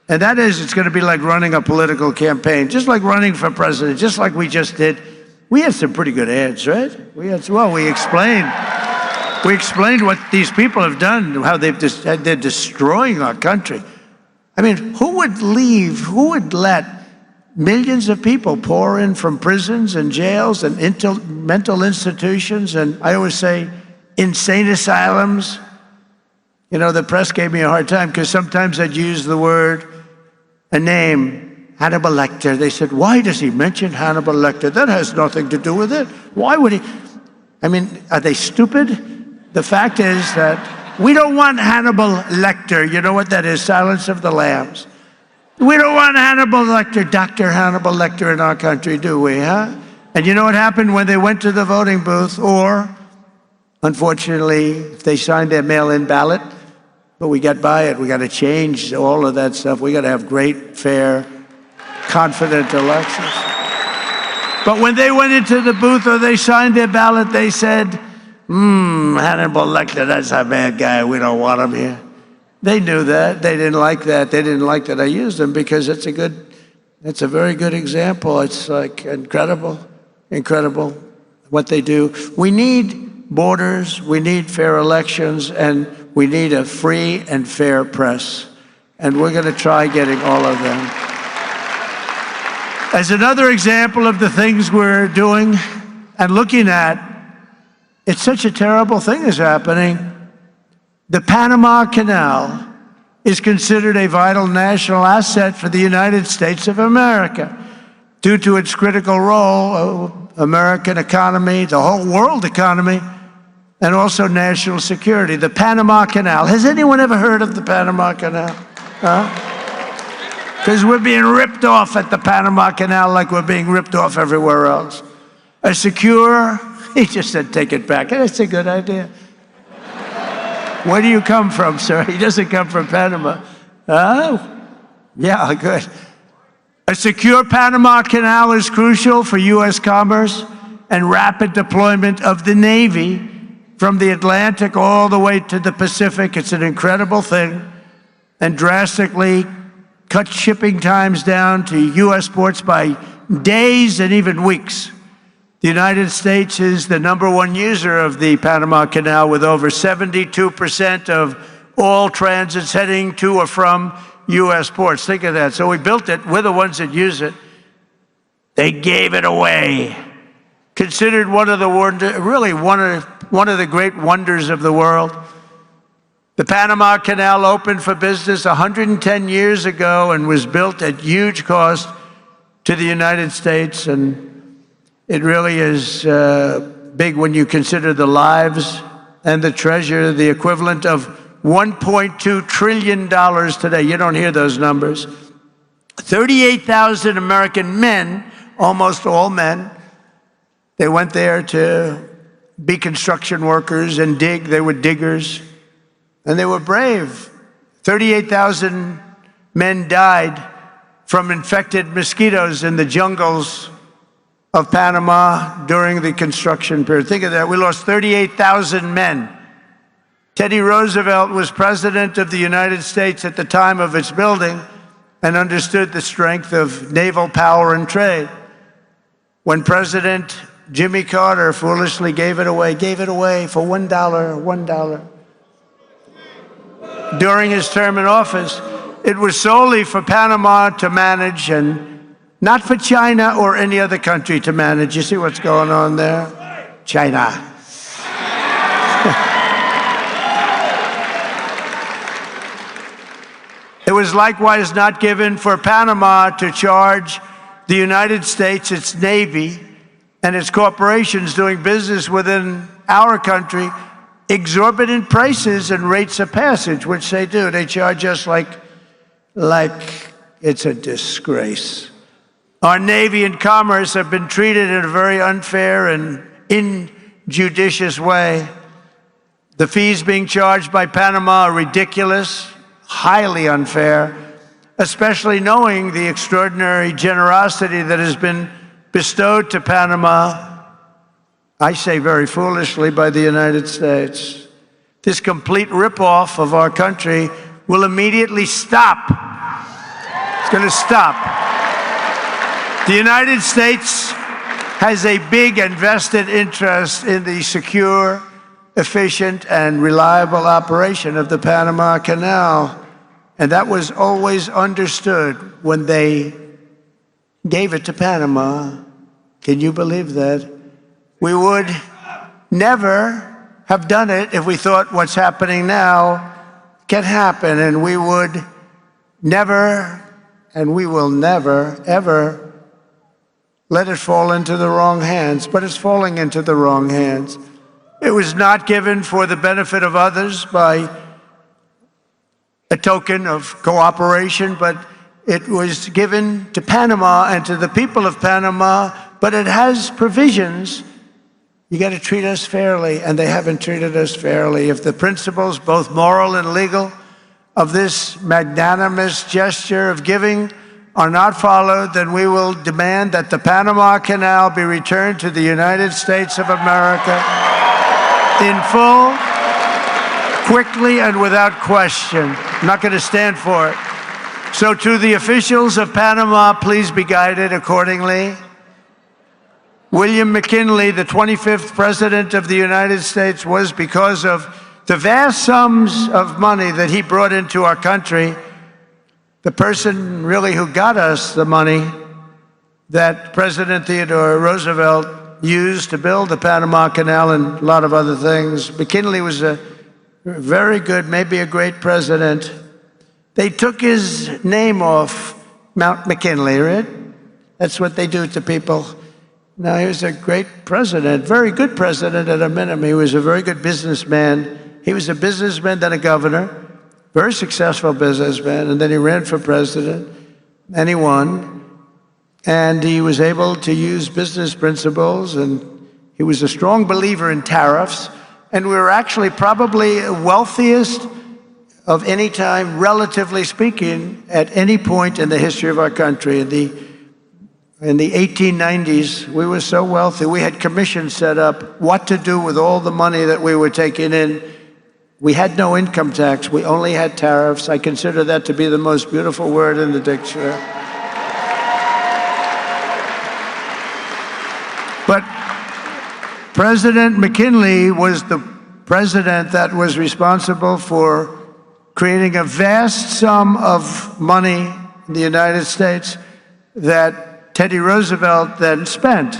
And that is, it's going to be like running a political campaign, just like running for president, just like we just did. We had some pretty good ads, right? We explained what these people have done, how they're destroying our country. I mean, who would let millions of people pour in from prisons and jails and mental institutions, and I always say insane asylums? You know, the press gave me a hard time because sometimes I'd use a name, Hannibal Lecter. They said, why does he mention Hannibal Lecter? That has nothing to do with it. Why would he? I mean, are they stupid? The fact is that we don't want Hannibal Lecter. You know what that is? Silence of the Lambs. We don't want Hannibal Lecter, Dr. Hannibal Lecter in our country, do we, huh? And you know what happened when they went to the voting booth? Or, unfortunately, if they signed their mail-in ballot, but we got by it. We got to change all of that stuff. We got to have great, fair, confident elections. But when they went into the booth or they signed their ballot, they said, Hannibal Lecter, that's a bad guy. We don't want him here. They knew that. They didn't like that. They didn't like that I used them because it's a very good example. It's like incredible what they do. We need borders, we need fair elections, and we need a free and fair press. And we're going to try getting all of them. As another example of the things we're doing and looking at, it's such a terrible thing is happening. The Panama Canal is considered a vital national asset for the United States of America due to its critical role, American economy, the whole world economy, and also national security. The Panama Canal. Has anyone ever heard of the Panama Canal? Because we're being ripped off at the Panama Canal like we're being ripped off everywhere else. A secure, he just said, take it back. That's a good idea. Where do you come from, sir? He doesn't come from Panama. Yeah, good. A secure Panama Canal is crucial for U.S. commerce and rapid deployment of the Navy from the Atlantic all the way to the Pacific. It's an incredible thing, and drastically cut shipping times down to U.S. ports by days and even weeks. The United States is the #1 user of the Panama Canal, with over 72% of all transits heading to or from U.S. ports. Think of that. So we built it. We're the ones that use it. They gave it away. considered one of the one of the great wonders of the world. The Panama Canal opened for business 110 years ago and was built at huge cost to the United States, and it really is big when you consider the lives and the treasure, the equivalent of $1.2 trillion today. You don't hear those numbers. 38,000 American men, almost all men, they went there to be construction workers and dig. They were diggers, and they were brave. 38,000 men died from infected mosquitoes in the jungles of Panama during the construction period. Think of that. We lost 38,000 men. Teddy Roosevelt was president of the United States at the time of its building and understood the strength of naval power and trade. When President Jimmy Carter foolishly gave it away for $1. During his term in office, it was solely for Panama to manage and not for China or any other country to manage. You see what's going on there? China. It was likewise not given for Panama to charge the United States, its Navy, and its corporations doing business within our country exorbitant prices and rates of passage, which they do. They charge us like it's a disgrace. Our Navy and Commerce have been treated in a very unfair and injudicious way. The fees being charged by Panama are ridiculous, highly unfair, especially knowing the extraordinary generosity that has been bestowed to Panama, I say very foolishly, by the United States. This complete ripoff of our country will immediately stop. It's going to stop. The United States has a big and vested interest in the secure, efficient, and reliable operation of the Panama Canal. And that was always understood when they gave it to Panama. Can you believe that? We would never have done it if we thought what's happening now can happen, and we would never, and we will never, ever let it fall into the wrong hands. But it's falling into the wrong hands. It was not given for the benefit of others by a token of cooperation, but it was given to Panama and to the people of Panama, but it has provisions. You got to treat us fairly, and they haven't treated us fairly. If the principles, both moral and legal, of this magnanimous gesture of giving are not followed, then we will demand that the Panama Canal be returned to the United States of America in full, quickly, and without question. I'm not going to stand for it. So to the officials of Panama, please be guided accordingly. William McKinley, the 25th President of the United States, was because of the vast sums of money that he brought into our country, the person really who got us the money that President Theodore Roosevelt used to build the Panama Canal and a lot of other things. McKinley was a very good, maybe a great president. They took his name off Mount McKinley, right? That's what they do to people. Now, he was a great president, very good president at a minimum. He was a very good businessman. He was a businessman, then a governor, very successful businessman, and then he ran for president, and he won. And he was able to use business principles, and he was a strong believer in tariffs. And we were actually probably wealthiest of any time, relatively speaking, at any point in the history of our country. In the 1890s, we were so wealthy, we had commissions set up what to do with all the money that we were taking in. We had no income tax. We only had tariffs. I consider that to be the most beautiful word in the dictionary. But President McKinley was the president that was responsible for creating a vast sum of money in the United States that Teddy Roosevelt then spent.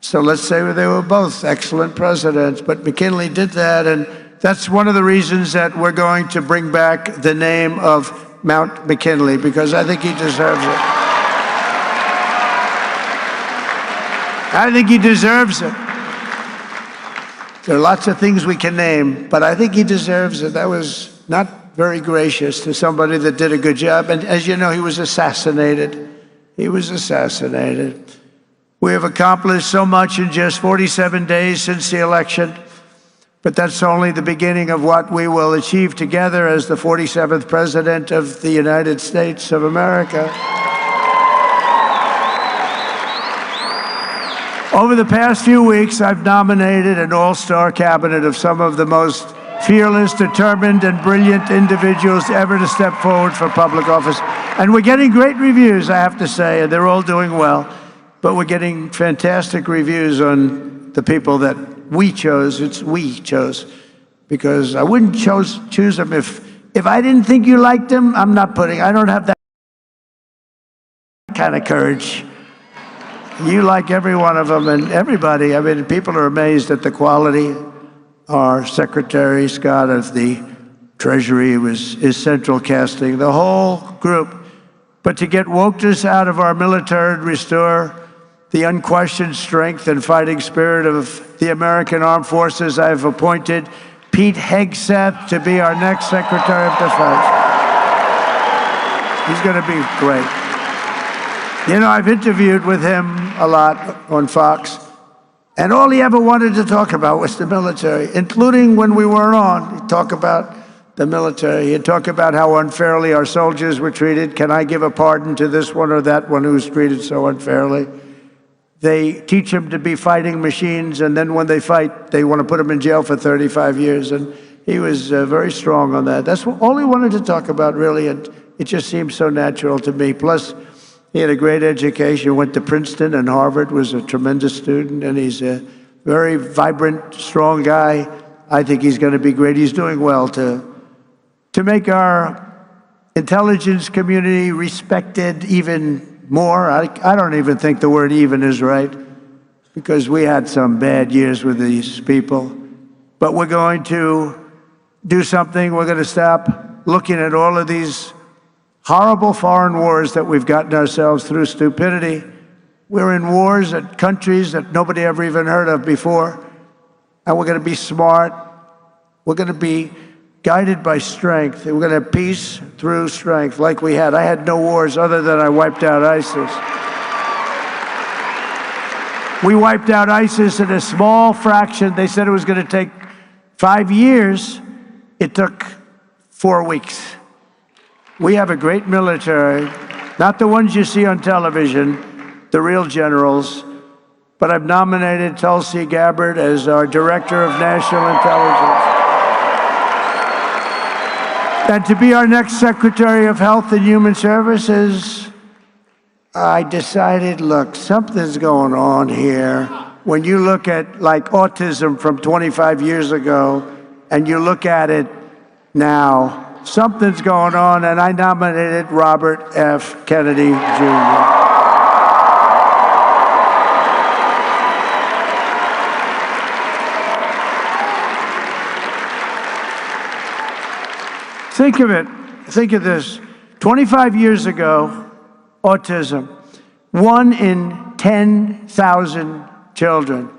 So let's say they were both excellent presidents, but McKinley did that, and that's one of the reasons that we're going to bring back the name of Mount McKinley, because I think he deserves it. I think he deserves it. There are lots of things we can name, but I think he deserves it. That was not very gracious to somebody that did a good job. And as you know, he was assassinated. He was assassinated. We have accomplished so much in just 47 days since the election, but that's only the beginning of what we will achieve together as the 47th President of the United States of America. Over the past few weeks, I've nominated an all-star cabinet of some of the most fearless, determined, and brilliant individuals ever to step forward for public office. And we're getting great reviews, I have to say, and they're all doing well. But we're getting fantastic reviews on the people that we chose. It's we chose, because I wouldn't choose them if I didn't think you liked them. I don't have that kind of courage. You like every one of them, and everybody. I mean, people are amazed at the quality. Our Secretary Scott of the Treasury is central casting, the whole group. But to get wokeness out of our military and restore the unquestioned strength and fighting spirit of the American Armed Forces, I've appointed Pete Hegseth to be our next Secretary of Defense. He's going to be great. You know, I've interviewed with him a lot on Fox, and all he ever wanted to talk about was the military, including when we weren't on. He'd talk about the military. He'd talk about how unfairly our soldiers were treated. Can I give a pardon to this one or that one who's treated so unfairly? They teach them to be fighting machines, and then when they fight, they want to put them in jail for 35 years. And he was very strong on that. That's all he wanted to talk about, really, and it just seemed so natural to me. Plus, he had a great education, went to Princeton and Harvard, was a tremendous student, and he's a very vibrant, strong guy. I think he's going to be great. He's doing well to make our intelligence community respected even more. I don't even think the word even is right, because we had some bad years with these people. But we're going to do something. We're going to stop looking at all of these horrible foreign wars that we've gotten ourselves through stupidity. We're in wars at countries that nobody ever even heard of before. And we're going to be smart. We're going to be guided by strength. We're going to have peace through strength like we had. I had no wars other than I wiped out ISIS. We wiped out ISIS in a small fraction. They said it was going to take 5 years. It took 4 weeks. We have a great military, not the ones you see on television, the real generals, but I've nominated Tulsi Gabbard as our Director of National Intelligence. And to be our next Secretary of Health and Human Services, I decided, look, something's going on here. When you look at, like, autism from 25 years ago, and you look at it now, something's going on, and I nominated Robert F. Kennedy, Jr. Think of it. Think of this. 25 years ago, autism, 1 in 10,000 children.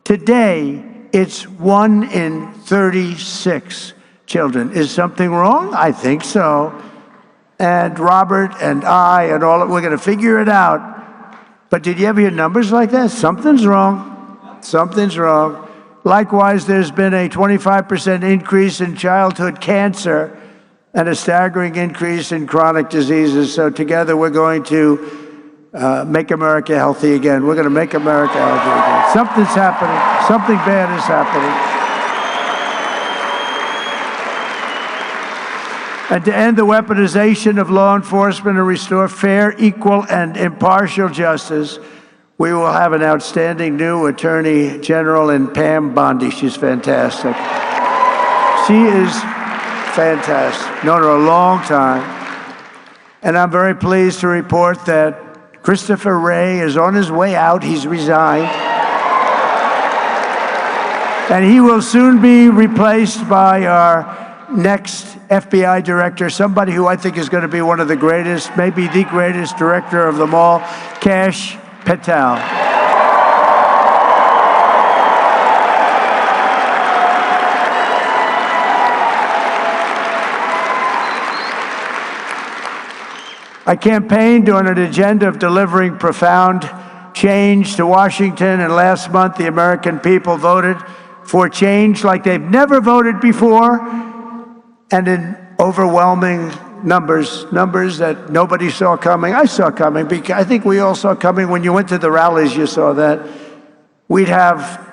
Today, it's 1 in 36 children. Is something wrong? I think so. And Robert and I and all, we're going to figure it out. But did you ever hear numbers like that? Something's wrong. Something's wrong. Likewise, there's been a 25% increase in childhood cancer and a staggering increase in chronic diseases. So together we're going to make America healthy again. We're going to make America healthy again. Something's happening. Something bad is happening. And to end the weaponization of law enforcement and restore fair, equal, and impartial justice, we will have an outstanding new Attorney General in Pam Bondi. She's fantastic. She is fantastic. Known her a long time. And I'm very pleased to report that Christopher Wray is on his way out. He's resigned. And he will soon be replaced by our next FBI director, somebody who I think is going to be one of the greatest, maybe the greatest director of them all, Kash Patel. I campaigned on an agenda of delivering profound change to Washington, and last month the American people voted for change like they've never voted before, and in overwhelming numbers that nobody saw coming. I saw coming, because I think we all saw coming. When you went to the rallies, you saw that. We'd have,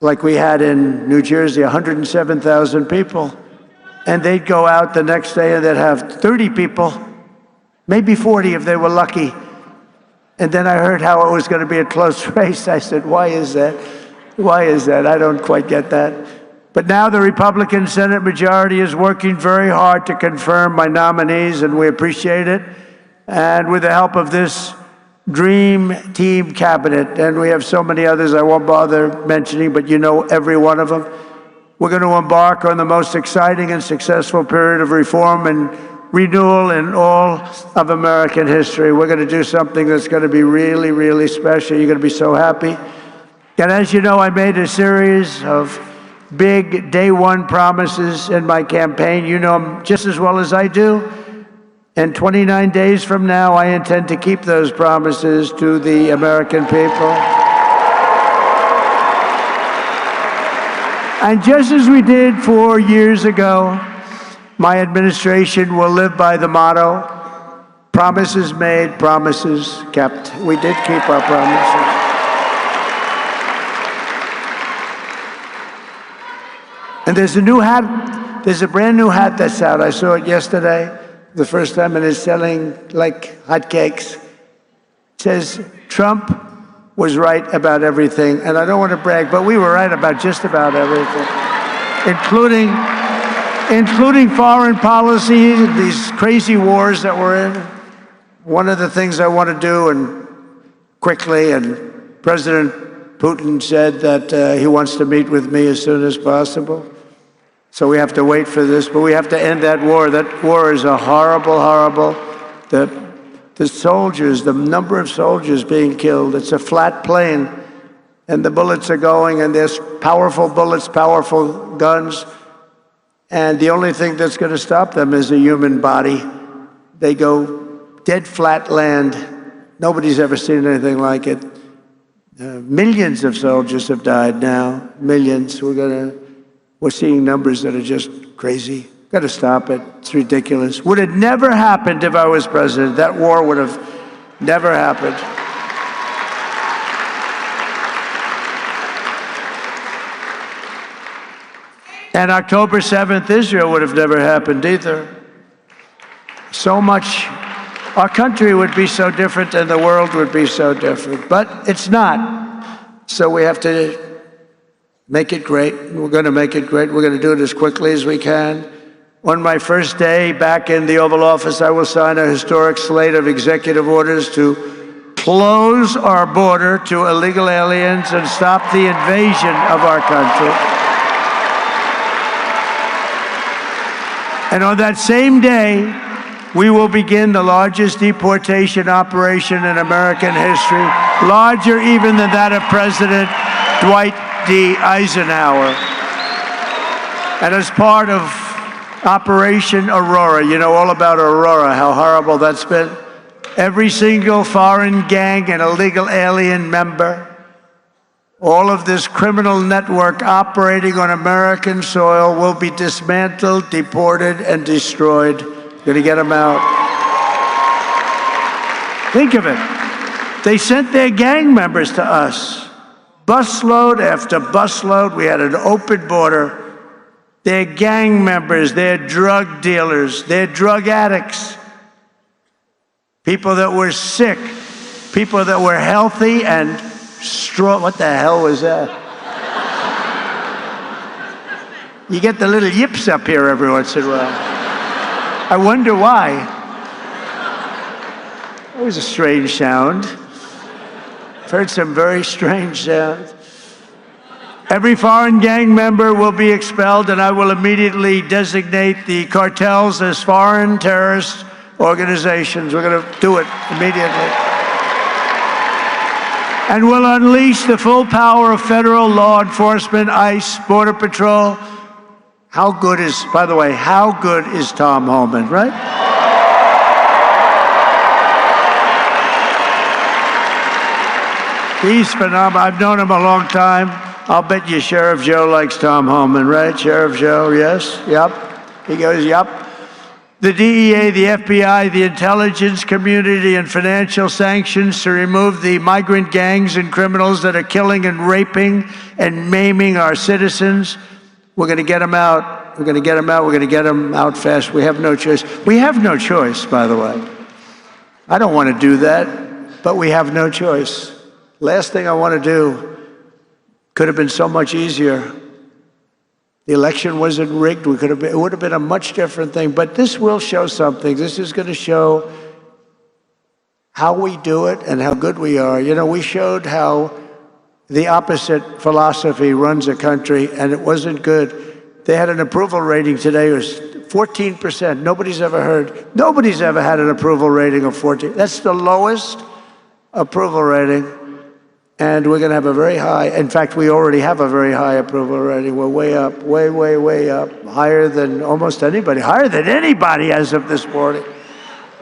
like we had in New Jersey, 107,000 people, and they'd go out the next day and they'd have 30 people, maybe 40 if they were lucky. And then I heard how it was going to be a close race. I said, why is that? Why is that? I don't quite get that. But now the Republican Senate majority is working very hard to confirm my nominees, and we appreciate it. And with the help of this dream team cabinet, and we have so many others I won't bother mentioning, but you know every one of them, we're going to embark on the most exciting and successful period of reform and renewal in all of American history. We're going to do something that's going to be really, really special. You're going to be so happy. And as you know, I made a series of big day one promises in my campaign. You know them just as well as I do. And 29 days from now, I intend to keep those promises to the American people. And just as we did 4 years ago, my administration will live by the motto, promises made, promises kept. We did keep our promises. And there's a new hat, there's a brand new hat that's out. I saw it yesterday, the first time, and it's selling like hotcakes. It says, Trump was right about everything. And I don't want to brag, but we were right about just about everything, including foreign policy, these crazy wars that we're in. One of the things I want to do, and quickly, and President Putin said that he wants to meet with me as soon as possible. So we have to wait for this, but we have to end that war. That war is a horrible, horrible, the soldiers, the number of soldiers being killed, it's a flat plane, and the bullets are going, and there's powerful bullets, powerful guns, and the only thing that's going to stop them is a human body. They go dead flat land. Nobody's ever seen anything like it. Millions of soldiers have died now, millions. We're seeing numbers that are just crazy. Got to stop it. It's ridiculous. Would have never happened if I was president. That war would have never happened. And October 7th, Israel would have never happened either. So much, our country would be so different and the world would be so different. But it's not. So we have to make it great. We're going to make it great. We're going to do it as quickly as we can. On my first day back in the Oval Office, I will sign a historic slate of executive orders to close our border to illegal aliens and stop the invasion of our country. And on that same day, we will begin the largest deportation operation in American history, larger even than that of President Dwight D. Eisenhower. And as part of Operation Aurora, you know all about Aurora, how horrible that's been. Every single foreign gang and illegal alien member, all of this criminal network operating on American soil will be dismantled, deported, and destroyed. Going to get them out. Think of it. They sent their gang members to us. Busload after busload. We had an open border. They're gang members, they're drug dealers, they're drug addicts, people that were sick, people that were healthy and strong. What the hell was that? You get the little yips up here every once in a while. I wonder why. It was a strange sound. I've heard some very strange sounds. Every foreign gang member will be expelled, and I will immediately designate the cartels as foreign terrorist organizations. We're going to do it immediately. And we'll unleash the full power of federal law enforcement, ICE, Border Patrol. How good is, by the way, how good is Tom Homan, right? He's phenomenal. I've known him a long time. I'll bet you Sheriff Joe likes Tom Homan, right? Sheriff Joe, yes? Yep. He goes, yep. The DEA, the FBI, the intelligence community, and financial sanctions to remove the migrant gangs and criminals that are killing and raping and maiming our citizens. We're going to get them out. We're going to get them out. We're going to get them out fast. We have no choice. We have no choice, by the way. I don't want to do that, but we have no choice. Last thing I want to do could have been so much easier. The election wasn't rigged. It would have been a much different thing. But this will show something. This is going to show how we do it and how good we are. You know, we showed how the opposite philosophy runs a country, and it wasn't good. They had an approval rating today. It was 14%. Nobody's ever had an approval rating of 14. That's the lowest approval rating. And we're going to have a very high, in fact, we already have a very high approval rating. We're way up, way up, higher than almost anybody, higher than anybody as of this morning.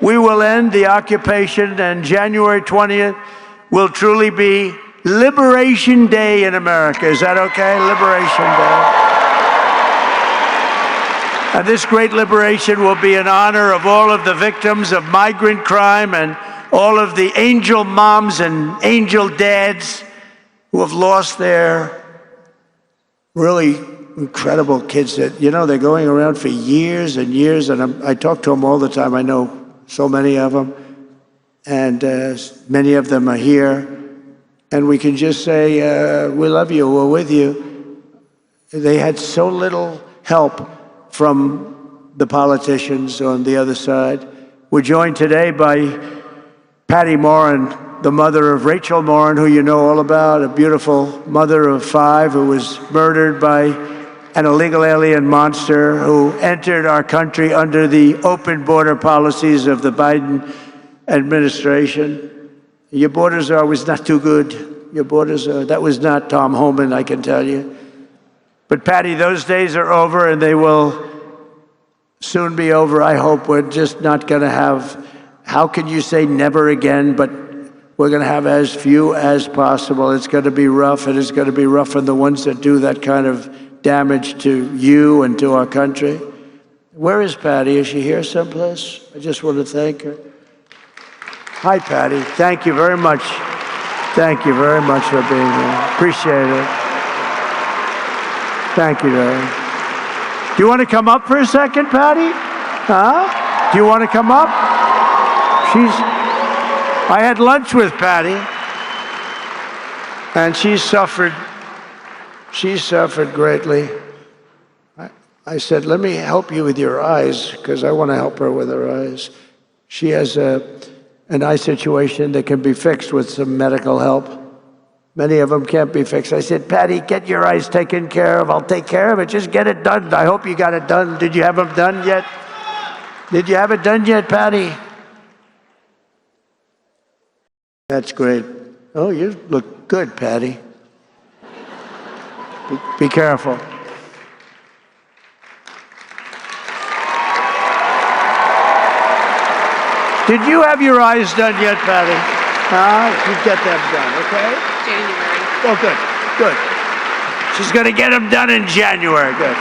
We will end the occupation, and January 20th will truly be Liberation Day in America. Is that okay? Liberation Day. And this great liberation will be in honor of all of the victims of migrant crime and all of the angel moms and angel dads who have lost their really incredible kids that, you know, they're going around for years and years, and I talk to them all the time. I know so many of them, and many of them are here, and we can just say, we love you, we're with you. They had so little help from the politicians on the other side. We're joined today by Patty Morin, the mother of Rachel Morin, who you know all about, a beautiful mother of 5 who was murdered by an illegal alien monster who entered our country under the open border policies of the Biden administration. Your borders are always not too good. Your borders are, that was not Tom Homan, I can tell you. But Patty, those days are over, and they will soon be over. I hope we're just not going to have, how can you say never again, but we're going to have as few as possible. It's going to be rough, and it's going to be rough on the ones that do that kind of damage to you and to our country. Where is Patty? Is she here someplace? I just want to thank her. Hi, Patty. Thank you very much. Thank you very much for being here. Appreciate it. Thank you, darling. Do you want to come up for a second, Patty? Huh? Do you want to come up? I had lunch with Patty, and she suffered greatly. I said, let me help you with your eyes, because I want to help her with her eyes. She has an eye situation that can be fixed with some medical help. Many of them can't be fixed. I said, Patty, get your eyes taken care of. I'll take care of it. Just get it done. I hope you got it done. Did you have them done yet? Did you have it done yet, Patty? That's great. Oh, you look good, Patty. Be careful. Did you have your eyes done yet, Patty? You get them done, okay? January. Oh, good. She's going to get them done in January. Good.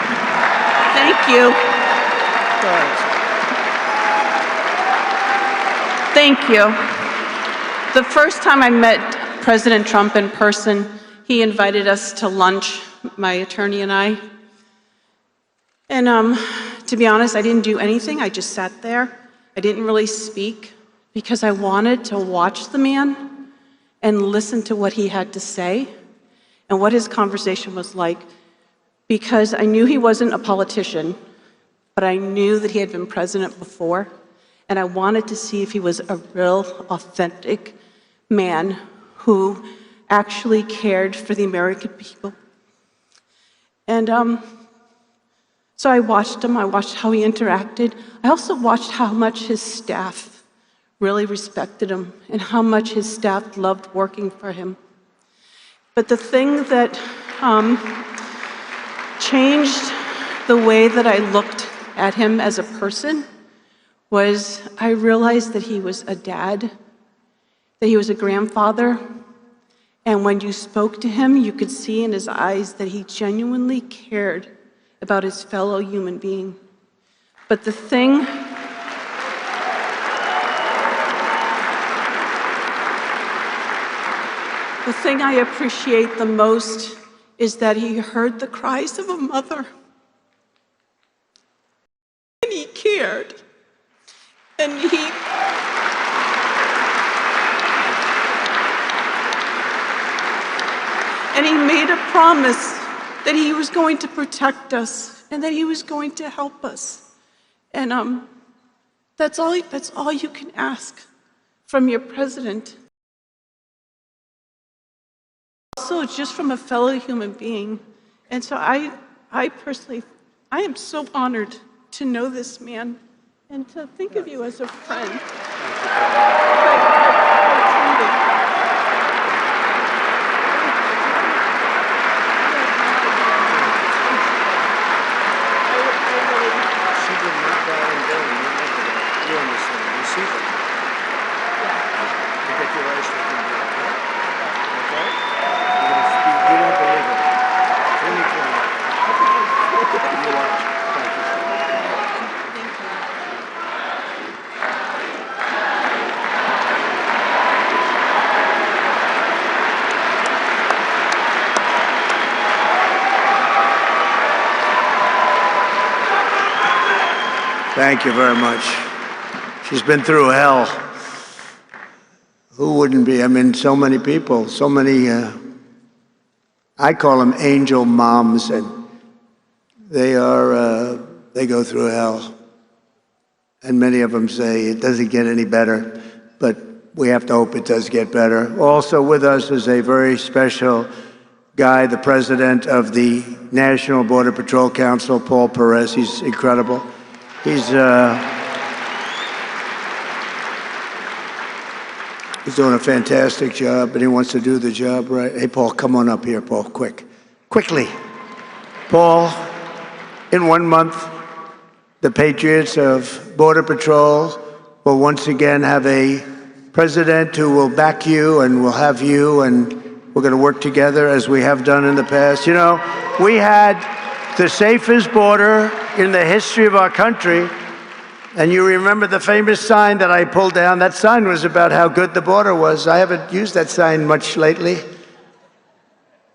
Thank you. Thank you. The first time I met President Trump in person, he invited us to lunch, my attorney and I. And to be honest, I didn't do anything. I just sat there. I didn't really speak because I wanted to watch the man and listen to what he had to say and what his conversation was like, because I knew he wasn't a politician, but I knew that he had been president before, and I wanted to see if he was a real, authentic man who actually cared for the American people. And so I watched him. I watched how he interacted. I also watched how much his staff really respected him and how much his staff loved working for him. But the thing that changed the way that I looked at him as a person was I realized that he was a dad, that he was a grandfather, and when you spoke to him, you could see in his eyes that he genuinely cared about his fellow human being. But the thing I appreciate the most is that he heard the cries of a mother. And he cared. And he made a promise that he was going to protect us and that he was going to help us. And that's all you can ask from your president. Also, just from a fellow human being. And so I personally, I am so honored to know this man and to think of you as a friend. Thank you very much. She's been through hell. Who wouldn't be? I mean, so many people, so many, I call them angel moms, and they go through hell. And many of them say it doesn't get any better, but we have to hope it does get better. Also with us is a very special guy, the president of the National Border Patrol Council, Paul Perez. He's incredible. He's doing a fantastic job, and he wants to do the job right. Hey, Paul, come on up here, Paul, quickly. Paul, in 1 month, the Patriots of Border Patrol will once again have a president who will back you and will have you, and we're going to work together as we have done in the past. You know, we had the safest border in the history of our country. And you remember the famous sign that I pulled down? That sign was about how good the border was. I haven't used that sign much lately.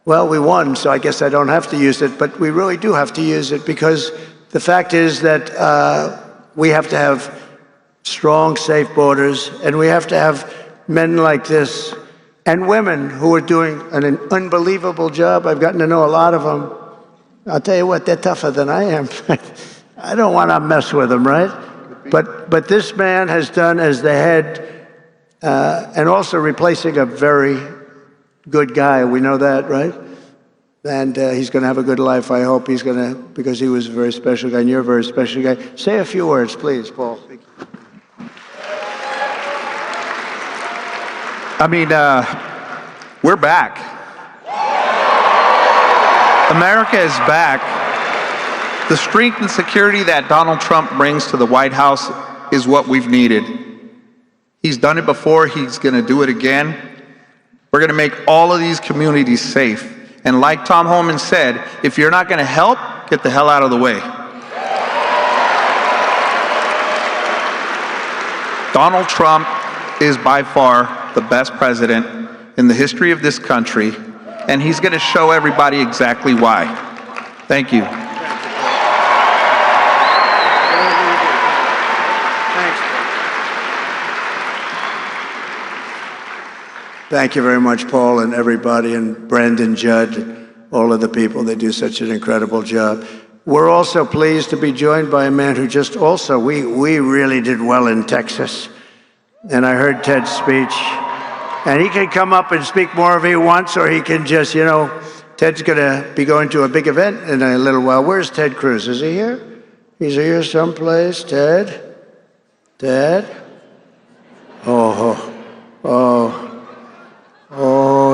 Well, we won, so I guess I don't have to use it, but we really do have to use it because the fact is that we have to have strong, safe borders, and we have to have men like this and women who are doing an unbelievable job. I've gotten to know a lot of them. I'll tell you what, they're tougher than I am. I don't want to mess with them, right? But this man has done as the head, and also replacing a very good guy. We know that, right? And he's going to have a good life. I hope he's going to, because he was a very special guy, and you're a very special guy. Say a few words, please, Paul. I mean, we're back. America is back. The strength and security that Donald Trump brings to the White House is what we've needed. He's done it before. He's going to do it again. We're going to make all of these communities safe. And like Tom Homan said, if you're not going to help, get the hell out of the way. Donald Trump is by far the best president in the history of this country, and he's going to show everybody exactly why. Thank you. Thank you very much, Paul, and everybody, and Brandon Judd, and all of the people. They do such an incredible job. We're also pleased to be joined by a man who just also, we really did well in Texas. And I heard Ted's speech. And he can come up and speak more if he wants, or he can just, Ted's going to be going to a big event in a little while. Where's Ted Cruz? Is he here? He's here someplace. Ted? Ted? Oh,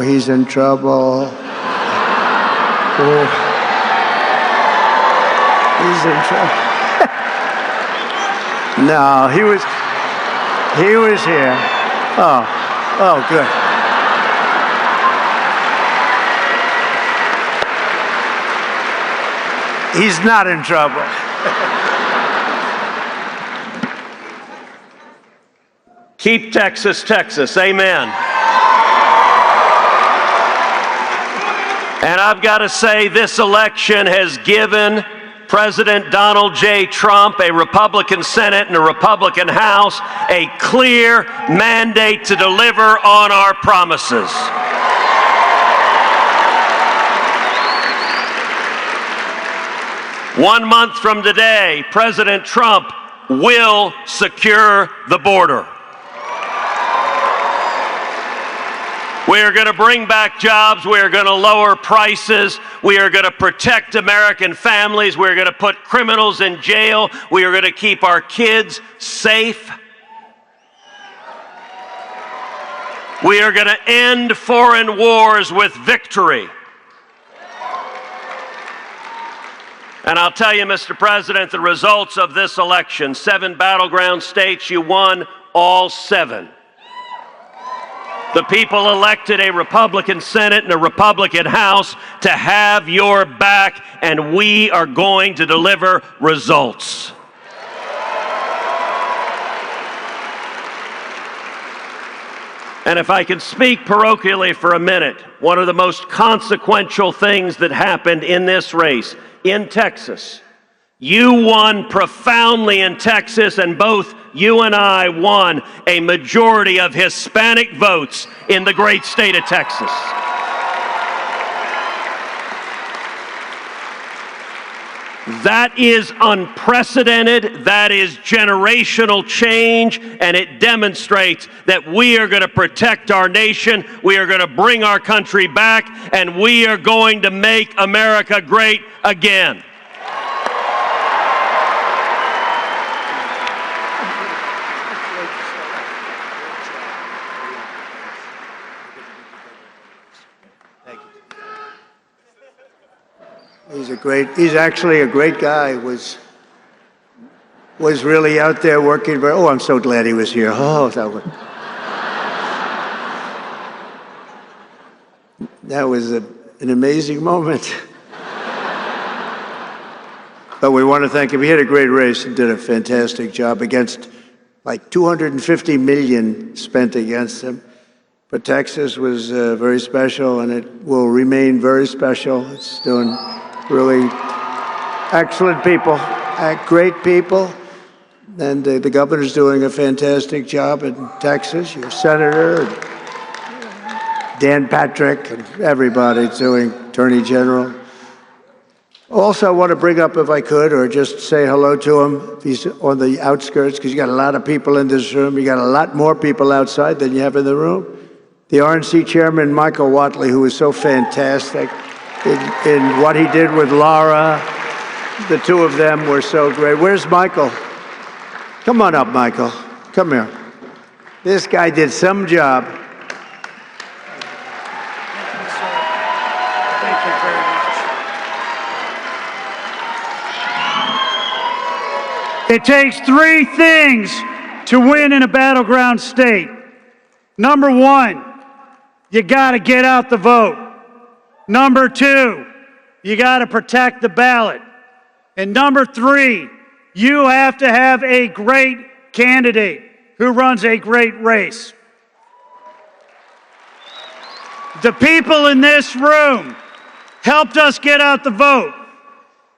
he's in trouble. Oh, he's in trouble. No, he was here. Oh, good. He's not in trouble. Keep Texas, Texas. Amen. And I've got to say, this election has given President Donald J. Trump, a Republican Senate and a Republican House, a clear mandate to deliver on our promises. One month from today, President Trump will secure the border. We are going to bring back jobs. We are going to lower prices. We are going to protect American families. We are going to put criminals in jail. We are going to keep our kids safe. We are going to end foreign wars with victory. And I'll tell you, Mr. President, the results of this election, 7 battleground states, you won all 7. The people elected a Republican Senate and a Republican House to have your back, and we are going to deliver results. And if I can speak parochially for a minute, one of the most consequential things that happened in this race in Texas, you won profoundly in Texas, and both you and I won a majority of Hispanic votes in the great state of Texas. That is unprecedented. That is generational change, and it demonstrates that we are going to protect our nation, we are going to bring our country back, and we are going to make America great again. He's actually a great guy. Was really out there working very. Oh, I'm so glad he was here. Oh, that was an amazing moment. But we want to thank him. He had a great race and did a fantastic job against like 250 million spent against him. But Texas was very special, and it will remain very special. It's doing really excellent people, great people. And the governor's doing a fantastic job in Texas. Your senator, and Dan Patrick, and everybody's doing, Attorney General. Also, I want to bring up, if I could, or just say hello to him if he's on the outskirts, because you got a lot of people in this room. You got a lot more people outside than you have in the room. The RNC chairman, Michael Whatley, who was so fantastic in what he did with Laura. The two of them were so great. Where's Michael? Come on up, Michael. Come here. This guy did some job. Thank you very much. It takes 3 things to win in a battleground state. Number 1, you got to get out the vote. Number 2, you got to protect the ballot. And number 3, you have to have a great candidate who runs a great race. The people in this room helped us get out the vote.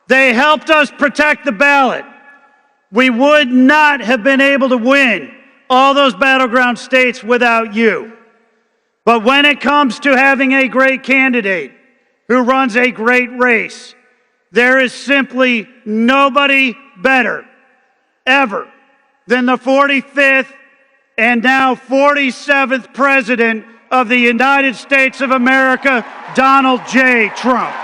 They helped us protect the ballot. We would not have been able to win all those battleground states without you. But when it comes to having a great candidate who runs a great race, there is simply nobody better ever than the 45th and now 47th President of the United States of America, Donald J. Trump.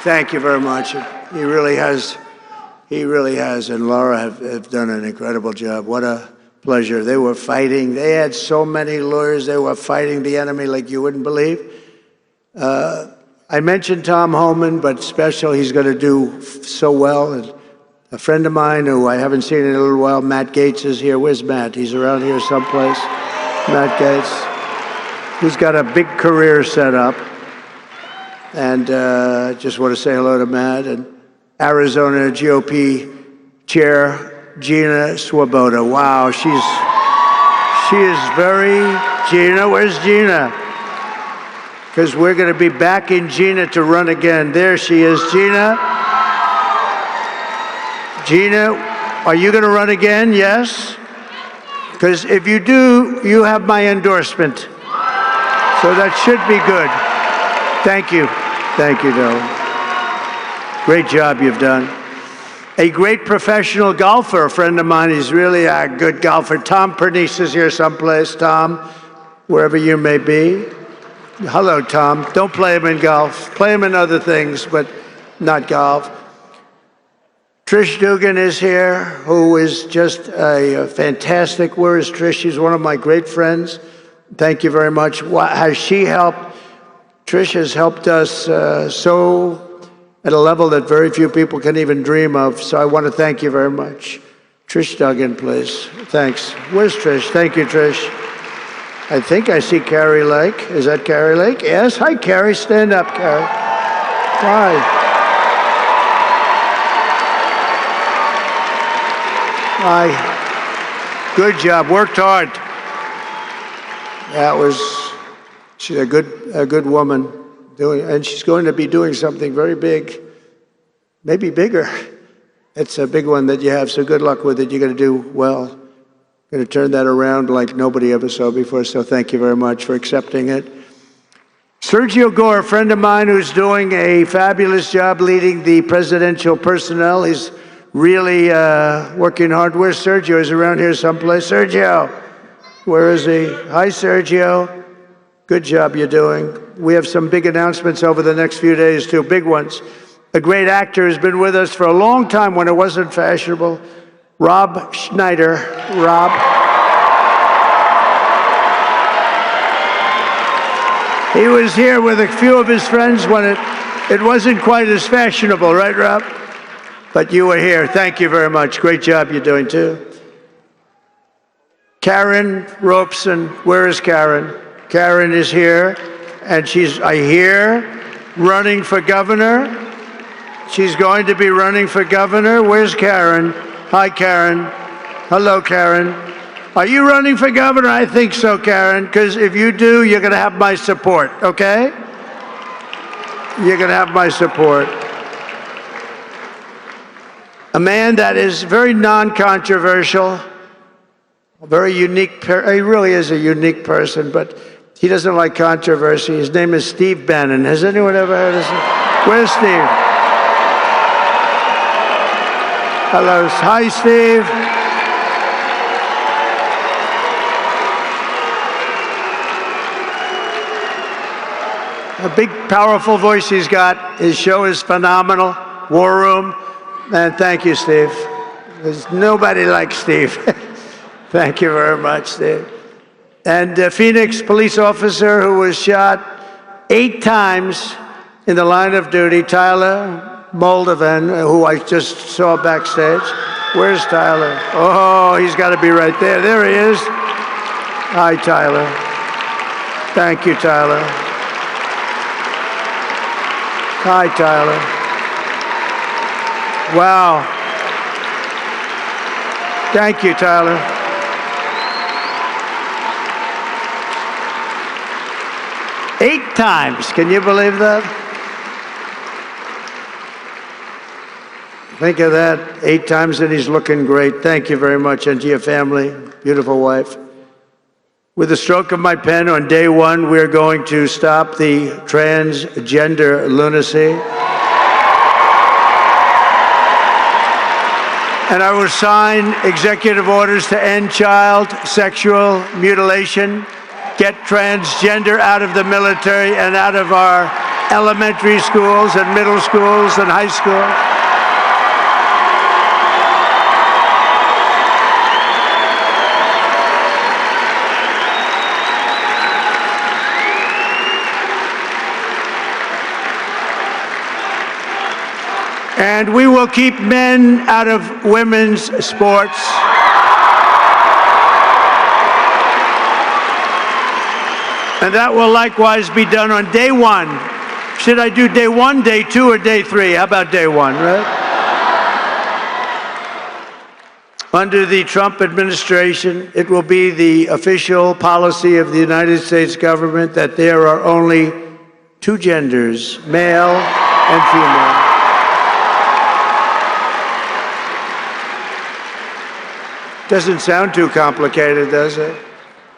Thank you very much. He really has, and Laura have done an incredible job. What a pleasure. They were fighting. They had so many lawyers. They were fighting the enemy like you wouldn't believe. I mentioned Tom Homan, but special, he's going to do so well. And a friend of mine who I haven't seen in a little while, Matt Gaetz, is here. Where's Matt? He's around here someplace. Matt Gaetz, who's got a big career set up. And just want to say hello to Matt and Arizona GOP Chair Gina Swoboda. Wow, she is very, Gina, where's Gina? Because we're going to be backing Gina to run again. There she is, Gina. Gina, are you going to run again? Yes? Because if you do, you have my endorsement. So that should be good. Thank you. Thank you, darling. Great job you've done. A great professional golfer, a friend of mine. He's really a good golfer. Tom Pernice is here someplace. Tom, wherever you may be. Hello, Tom. Don't play him in golf. Play him in other things, but not golf. Trish Dugan is here, who is just a fantastic. Where is Trish? She's one of my great friends. Thank you very much. Has she helped? Trish has helped us so at a level that very few people can even dream of. So I want to thank you very much. Trish Duggan, please. Thanks. Where's Trish? Thank you, Trish. I think I see Carrie Lake. Is that Carrie Lake? Yes. Hi, Carrie. Stand up, Carrie. Hi. Hi. Good job. Worked hard. She's a good woman, and she's going to be doing something very big, maybe bigger. It's a big one that you have, so good luck with it. You're going to do well. Going to turn that around like nobody ever saw before, so thank you very much for accepting it. Sergio Gore, a friend of mine who's doing a fabulous job leading the presidential personnel. He's really working hard. Where's Sergio? He's around here someplace. Sergio, where is he? Hi, Sergio. Good job you're doing. We have some big announcements over the next few days, too, big ones. A great actor has been with us for a long time when it wasn't fashionable. Rob Schneider. Rob. He was here with a few of his friends when it wasn't quite as fashionable, right, Rob? But you were here. Thank you very much. Great job you're doing, too. Karen Robeson. Where is Karen? Karen is here, and she's, I hear, running for governor. She's going to be running for governor. Where's Karen? Hi, Karen. Hello, Karen. Are you running for governor? I think so, Karen, because if you do, you're going to have my support, okay? You're going to have my support. A man that is very non-controversial, a very unique, he really is a unique person, but he doesn't like controversy. His name is Steve Bannon. Has anyone ever heard of him? Where's Steve? Hello. Hi, Steve. A big, powerful voice he's got. His show is phenomenal. War Room. And thank you, Steve. There's nobody like Steve. Thank you very much, Steve. And a Phoenix police officer who was shot 8 times in the line of duty, Tyler Moldovan, who I just saw backstage. Where's Tyler? Oh, he's got to be right there. There he is. Hi, Tyler. Thank you, Tyler. Hi, Tyler. Wow. Thank you, Tyler. Eight times. Can you believe that? Think of that. 8 times, and he's looking great. Thank you very much. And to your family, beautiful wife. With the stroke of my pen on day 1, we're going to stop the transgender lunacy. And I will sign executive orders to end child sexual mutilation, get transgender out of the military and out of our elementary schools and middle schools and high schools. And we will keep men out of women's sports. And that will likewise be done on day one. Should I do day one, day two, or day three? How about day one, right? Under the Trump administration, it will be the official policy of the United States government that there are only two genders, male and female. Doesn't sound too complicated, does it?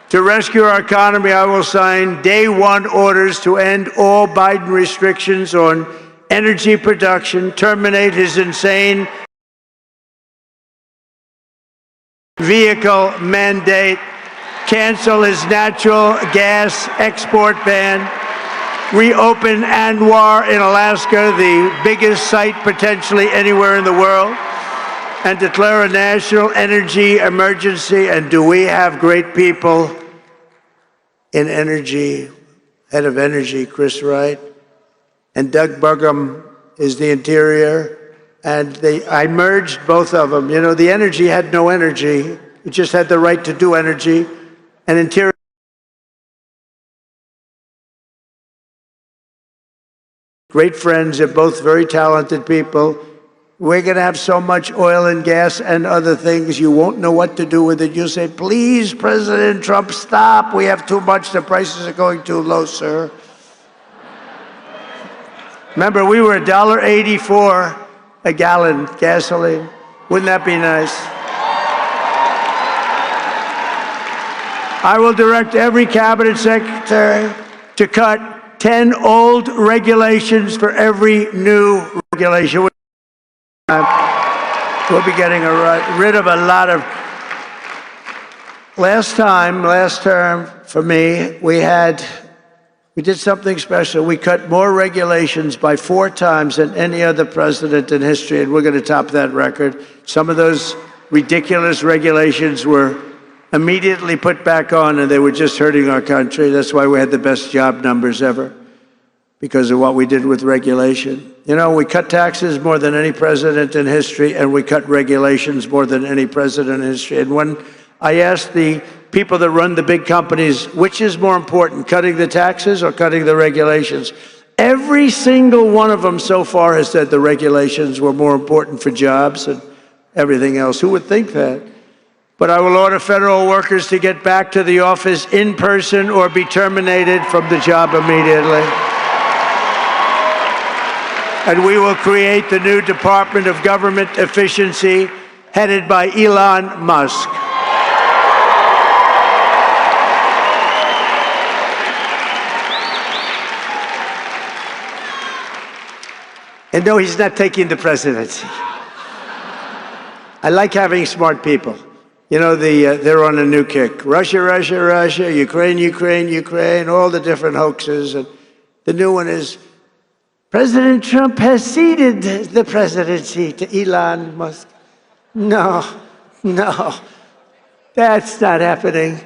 To rescue our economy, I will sign day one orders to end all Biden restrictions on energy production, terminate his insane vehicle mandate, cancel his natural gas export ban, reopen Anwar in Alaska, the biggest site potentially anywhere in the world, and declare a national energy emergency. And do we have great people in energy, head of energy, Chris Wright, and Doug Burgum is the interior, and I merged both of them. You know, the energy had no energy. It just had the right to do energy, and interior. Great friends, they're both very talented people. We're going to have so much oil and gas and other things, you won't know what to do with it. You'll say, please, President Trump, stop. We have too much. The prices are going too low, sir. Remember, we were $1.84 a gallon gasoline. Wouldn't that be nice? I will direct every cabinet secretary to cut 10 old regulations for every new regulation. We'll be getting rid of a lot of. Last term, for me, we did something special. We cut more regulations by 4 times than any other president in history, and we're going to top that record. Some of those ridiculous regulations were immediately put back on, and they were just hurting our country. That's why we had the best job numbers ever, because of what we did with regulation. You know, we cut taxes more than any president in history, and we cut regulations more than any president in history. And when I asked the people that run the big companies, which is more important, cutting the taxes or cutting the regulations? Every single one of them so far has said the regulations were more important for jobs and everything else. Who would think that? But I will order federal workers to get back to the office in person or be terminated from the job immediately. And we will create the new Department of Government Efficiency, headed by Elon Musk. And no, he's not taking the presidency. I like having smart people. You know, they're on a new kick. Russia, Russia, Russia, Ukraine, Ukraine, Ukraine, all the different hoaxes. And the new one is, President Trump has ceded the presidency to Elon Musk. No, that's not happening.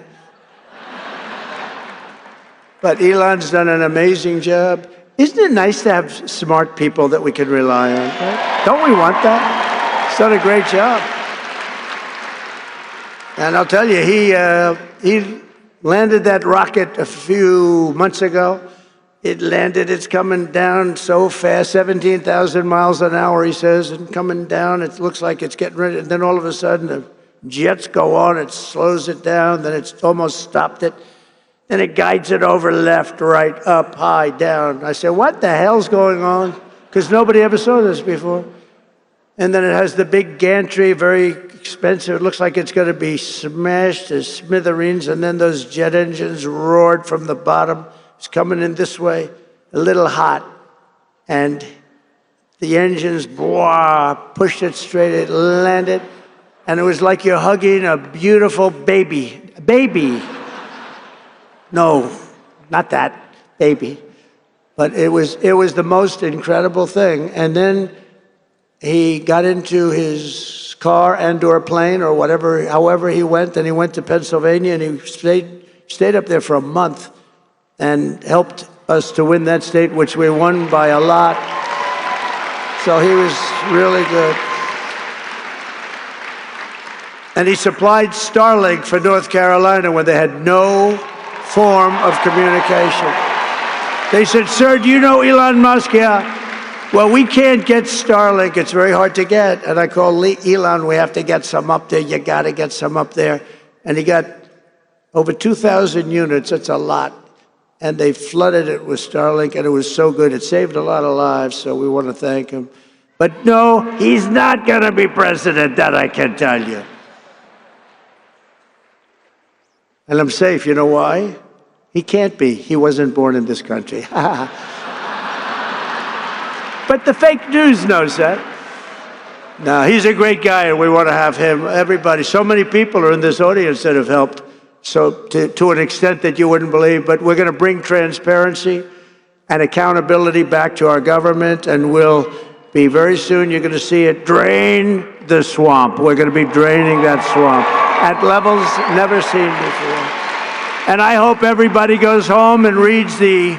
But Elon's done an amazing job. Isn't it nice to have smart people that we can rely on? Right? Don't we want that? He's done a great job. And I'll tell you, he landed that rocket a few months ago. It landed, it's coming down so fast, 17,000 miles an hour, he says, and coming down, it looks like it's getting ready, and then all of a sudden the jets go on, it slows it down, then it's almost stopped it, then it guides it over left, right, up, high, down. I said, what the hell's going on? Because nobody ever saw this before. And then it has the big gantry, very expensive. It looks like it's going to be smashed to smithereens, and then those jet engines roared from the bottom. It's coming in this way, a little hot, and the engines, blah, pushed it straight, it landed, and it was like you're hugging a beautiful baby. Baby. No, not that, baby. But it was the most incredible thing. And then he got into his car and/or plane or whatever, however he went, and he went to Pennsylvania, and he stayed up there for a month and helped us to win that state, which we won by a lot. So he was really good. And he supplied Starlink for North Carolina when they had no form of communication. They said, "Sir, do you know Elon Musk?" "Yeah." "Well, we can't get Starlink. It's very hard to get." And I called Elon, "We have to get some up there. You got to get some up there." And he got over 2,000 units. That's a lot. And they flooded it with Starlink, and it was so good. It saved a lot of lives, so we want to thank him. But no, he's not going to be president, that I can tell you. And I'm safe. You know why? He can't be. He wasn't born in this country. But the fake news knows that. No, he's a great guy, and we want to have him. Everybody, so many people are in this audience that have helped, so to an extent that you wouldn't believe. But we're going to bring transparency and accountability back to our government, and we'll be very soon, you're going to see it drain the swamp. We're going to be draining that swamp at levels never seen before. And I hope everybody goes home and reads the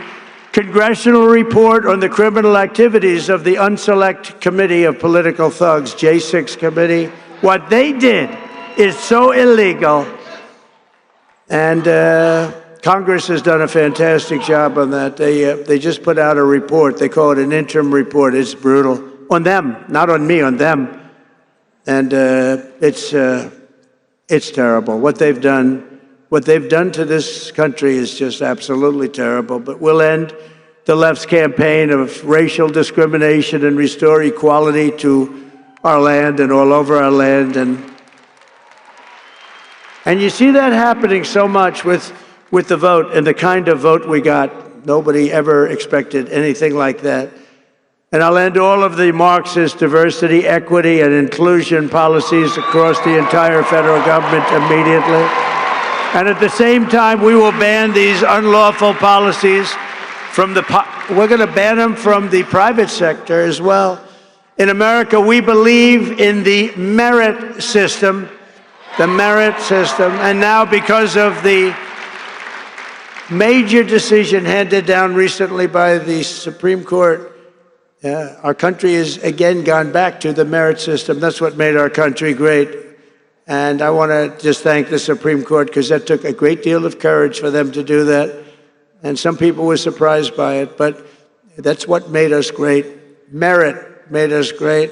congressional report on the criminal activities of the Unselect Committee of Political Thugs, J6 Committee. What they did is so illegal. And Congress has done a fantastic job on that. They just put out a report. They call it an interim report. It's brutal. On them, not on me, on them. And it's terrible. What they've done to this country is just absolutely terrible. But we'll end the left's campaign of racial discrimination and restore equality to our land and all over our land. And you see that happening so much with the vote and the kind of vote we got. Nobody ever expected anything like that. And I'll end all of the Marxist diversity, equity, and inclusion policies across the entire federal government immediately. And at the same time, we will ban these unlawful policies from we're going to ban them from the private sector as well. In America, we believe in the merit system. The merit system. And now, because of the major decision handed down recently by the Supreme Court, our country has again gone back to the merit system. That's what made our country great. And I want to just thank the Supreme Court, because that took a great deal of courage for them to do that. And some people were surprised by it, but that's what made us great. Merit made us great.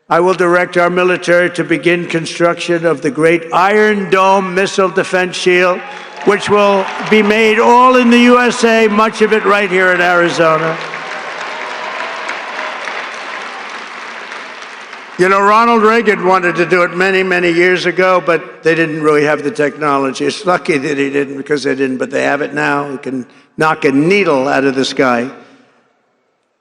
I will direct our military to begin construction of the great Iron Dome missile defense shield, which will be made all in the USA, much of it right here in Arizona. You know, Ronald Reagan wanted to do it many, many years ago, but they didn't really have the technology. It's lucky that he didn't, because they didn't, but they have it now. You can knock a needle out of the sky.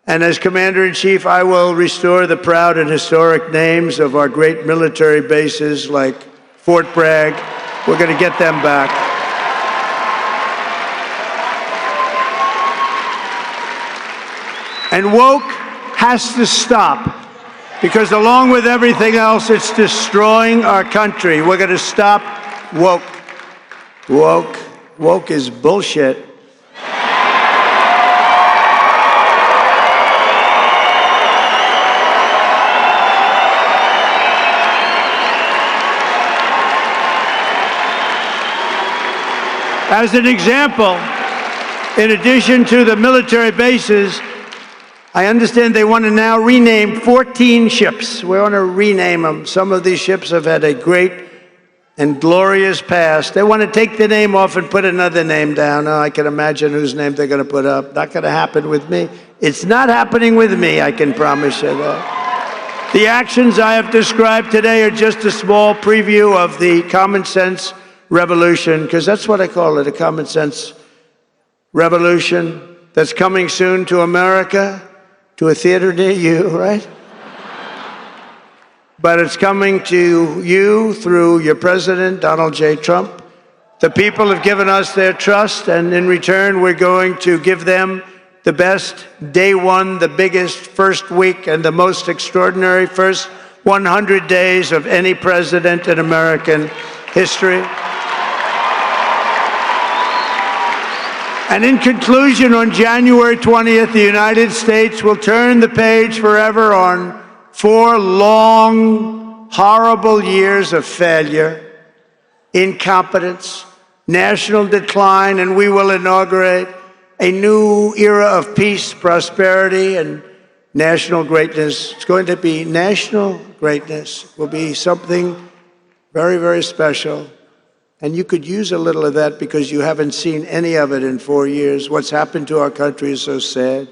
And as Commander-in-Chief, I will restore the proud and historic names of our great military bases like Fort Bragg. We're going to get them back. And woke has to stop, because along with everything else, it's destroying our country. We're going to stop woke. Woke is bullshit. As an example, in addition to the military bases, I understand they want to now rename 14 ships. We want to rename them. Some of these ships have had a great and glorious past. They want to take the name off and put another name down. Oh, I can imagine whose name they're going to put up. Not going to happen with me. It's not happening with me, I can promise you that. The actions I have described today are just a small preview of the common sense revolution, because that's what I call it, a common sense revolution that's coming soon to America. to a theater near you, right? But it's coming to you through your president, Donald J. Trump. The people have given us their trust, and in return, we're going to give them the best day one, the biggest first week, and the most extraordinary first 100 days of any president in American history. And in conclusion, on January 20th, the United States will turn the page forever on 4 long, horrible years of failure, incompetence, national decline, and we will inaugurate a new era of peace, prosperity, and national greatness. It's going to be national greatness. It will be something very, very special. And you could use a little of that because you haven't seen any of it in 4 years. What's happened to our country is so sad.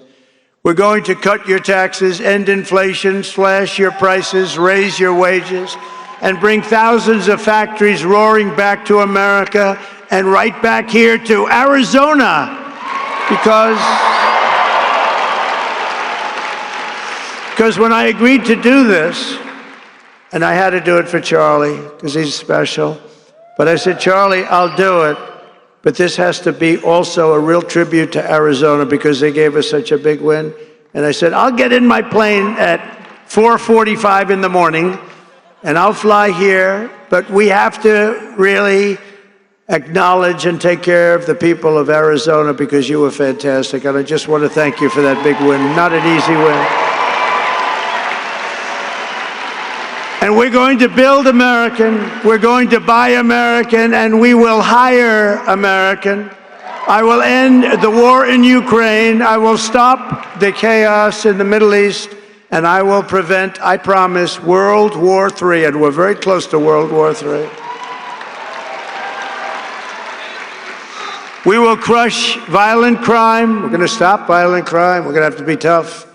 We're going to cut your taxes, end inflation, slash your prices, raise your wages, and bring thousands of factories roaring back to America and right back here to Arizona. Because when I agreed to do this, and I had to do it for Charlie because he's special, but I said, Charlie, I'll do it, but this has to be also a real tribute to Arizona because they gave us such a big win. And I said, I'll get in my plane at 4:45 in the morning, and I'll fly here, but we have to really acknowledge and take care of the people of Arizona because you were fantastic. And I just want to thank you for that big win. Not an easy win. And we're going to build American, we're going to buy American, and we will hire American. I will end the war in Ukraine. I will stop the chaos in the Middle East, and I will prevent, I promise, World War III. And we're very close to World War III. We will crush violent crime. We're going to stop violent crime. We're going to have to be tough.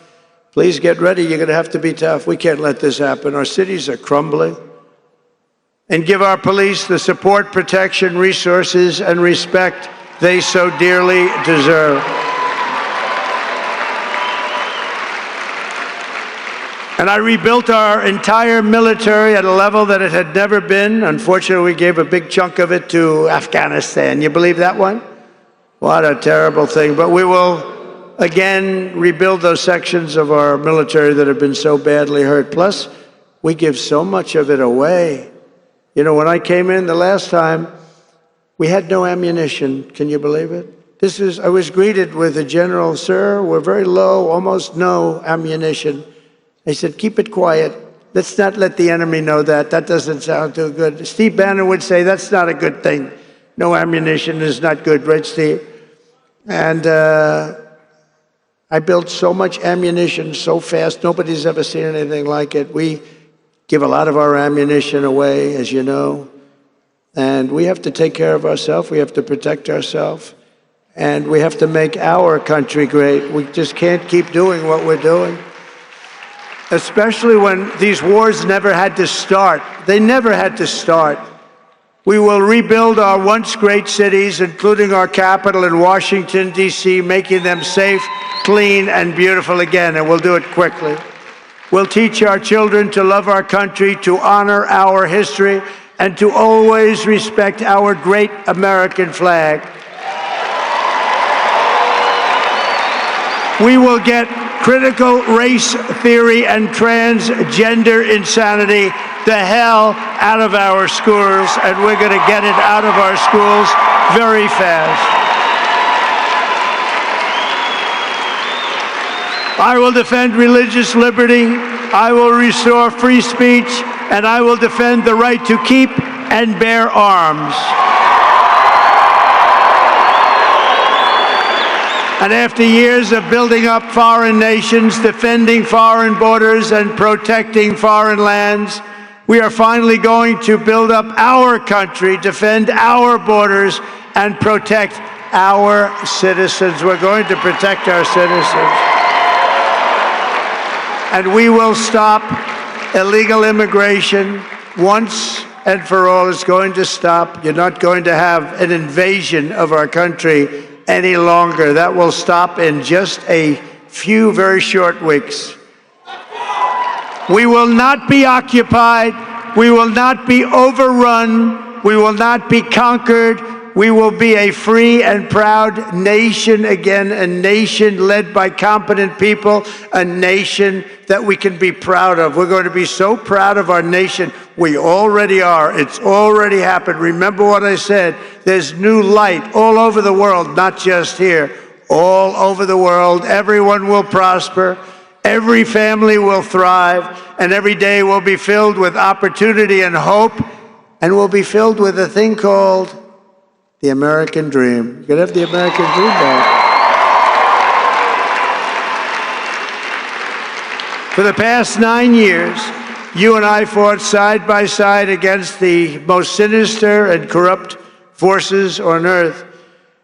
Please get ready. You're going to have to be tough. We can't let this happen. Our cities are crumbling. And give our police the support, protection, resources, and respect they so dearly deserve. And I rebuilt our entire military at a level that it had never been. Unfortunately, we gave a big chunk of it to Afghanistan. You believe that one? What a terrible thing. But we will again rebuild those sections of our military that have been so badly hurt. Plus, we give so much of it away. You know, when I came in the last time, we had no ammunition. Can you believe it? I was greeted with a general, sir, we're very low, almost no ammunition. I said, keep it quiet. Let's not let the enemy know that. That doesn't sound too good. Steve Bannon would say, that's not a good thing. No ammunition is not good, right, Steve? And I built so much ammunition so fast, nobody's ever seen anything like it. We give a lot of our ammunition away, as you know. And we have to take care of ourselves. We have to protect ourselves. And we have to make our country great. We just can't keep doing what we're doing. Especially when these wars never had to start. They never had to start. We will rebuild our once great cities, including our capital in Washington, D.C., making them safe, clean, and beautiful again, and we'll do it quickly. We'll teach our children to love our country, to honor our history, and to always respect our great American flag. We will get critical race theory and transgender insanity the hell out of our schools, and we're going to get it out of our schools very fast. I will defend religious liberty, I will restore free speech, and I will defend the right to keep and bear arms. And after years of building up foreign nations, defending foreign borders, and protecting foreign lands, we are finally going to build up our country, defend our borders, and protect our citizens. We're going to protect our citizens. And we will stop illegal immigration once and for all. It's going to stop. You're not going to have an invasion of our country any longer. That will stop in just a few very short weeks. We will not be occupied. We will not be overrun. We will not be conquered. We will be a free and proud nation again, a nation led by competent people, a nation that we can be proud of. We're going to be so proud of our nation. We already are. It's already happened. Remember what I said. There's new light all over the world, not just here. All over the world. Everyone will prosper. Every family will thrive. And every day will be filled with opportunity and hope. And will be filled with a thing called the American dream. You can have the American dream back. For the past 9 years, you and I fought side by side against the most sinister and corrupt forces on earth.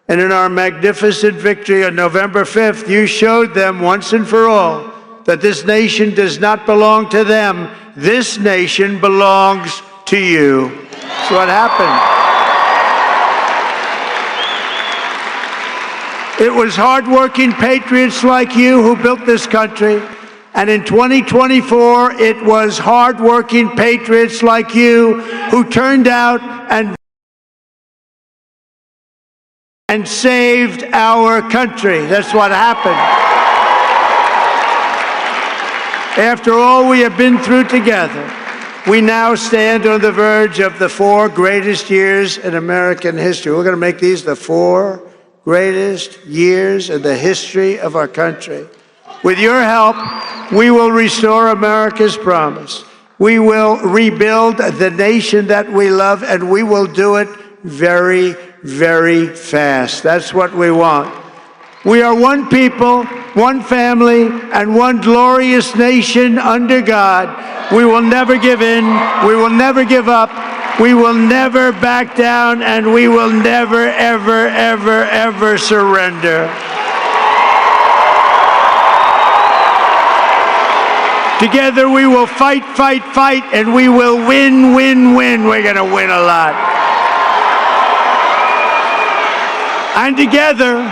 And in our magnificent victory on November 5th, you showed them once and for all that this nation does not belong to them. This nation belongs to you. That's what happened. It was hardworking patriots like you who built this country. And in 2024, it was hardworking patriots like you who turned out and saved our country. That's what happened. After all we have been through together, we now stand on the verge of the 4 greatest years in American history. We're going to make these the 4 greatest years in the history of our country. With your help, we will restore America's promise. We will rebuild the nation that we love, and we will do it very, very fast. That's what we want. We are one people, one family, and one glorious nation under God. We will never give in. We will never give up. We will never back down, and we will never, ever, ever, ever surrender. Together we will fight, fight, fight, and we will win, win, win. We're going to win a lot. And together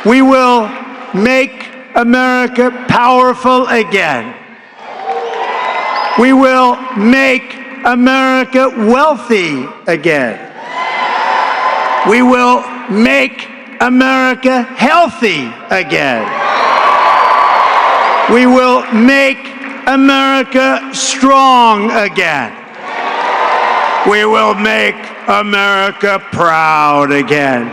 we will make America powerful again. We will make America wealthy again. We will make America healthy again. We will make America strong again. We will make America proud again.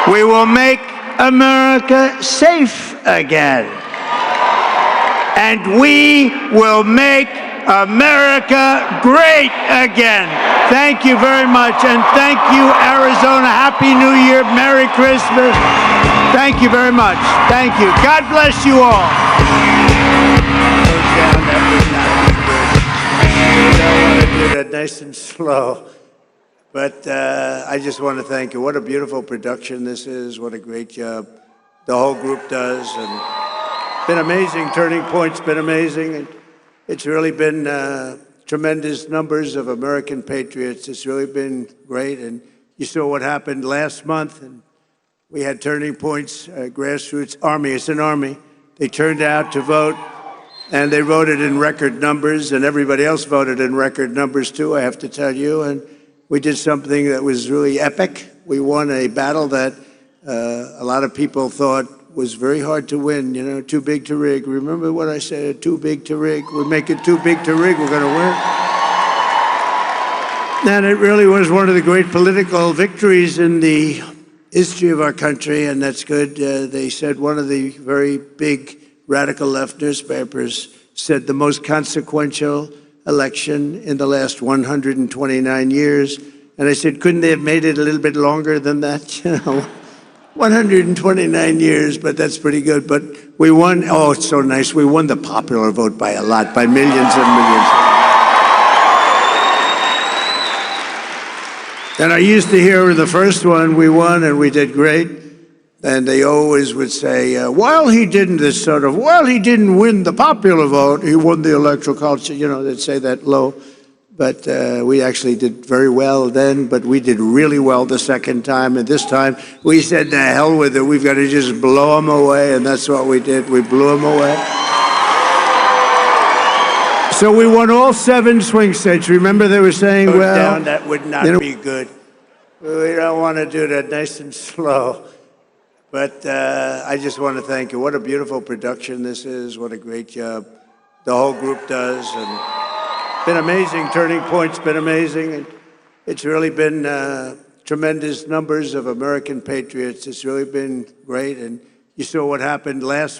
We will make America safe again. And we will make America great again. Thank you very much. And thank you, Arizona. Happy New Year. Merry Christmas. Thank you very much. Thank you. God bless you all. That nice and slow, but I just want to thank you. What a beautiful production this is. What a great job the whole group does, and it's been amazing. Turning Point's been amazing, and it's really been tremendous numbers of American patriots. It's really been great, and you saw what happened last month, and we had Turning Point's grassroots army. It's an army. They turned out to vote. And they voted in record numbers, and everybody else voted in record numbers too, I have to tell you. And we did something that was really epic. We won a battle that a lot of people thought was very hard to win, you know, too big to rig. Remember what I said, too big to rig? We make it too big to rig, we're going to win. And it really was one of the great political victories in the history of our country, and that's good. They said one of the very big radical left newspapers said the most consequential election in the last 129 years. And I said, couldn't they have made it a little bit longer than that? You know, 129 years, but that's pretty good. But we won, oh, it's so nice. We won the popular vote by a lot, by millions and millions. And I used to hear in the first one, we won and we did great. And they always would say, while he didn't win the popular vote, he won the electoral college. You know, they'd say that low. But we actually did very well then, but we did really well the second time. And this time we said, the hell with it. We've got to just blow them away. And that's what we did. We blew them away. So we won all 7 swing states. Remember they were saying, well, that would not be good. We don't want to do that nice and slow. But I just want to thank you. What a beautiful production this is. What a great job the whole group does. And been amazing. Turning Point's been amazing. And it's really been tremendous numbers of American patriots. It's really been great. And you saw what happened last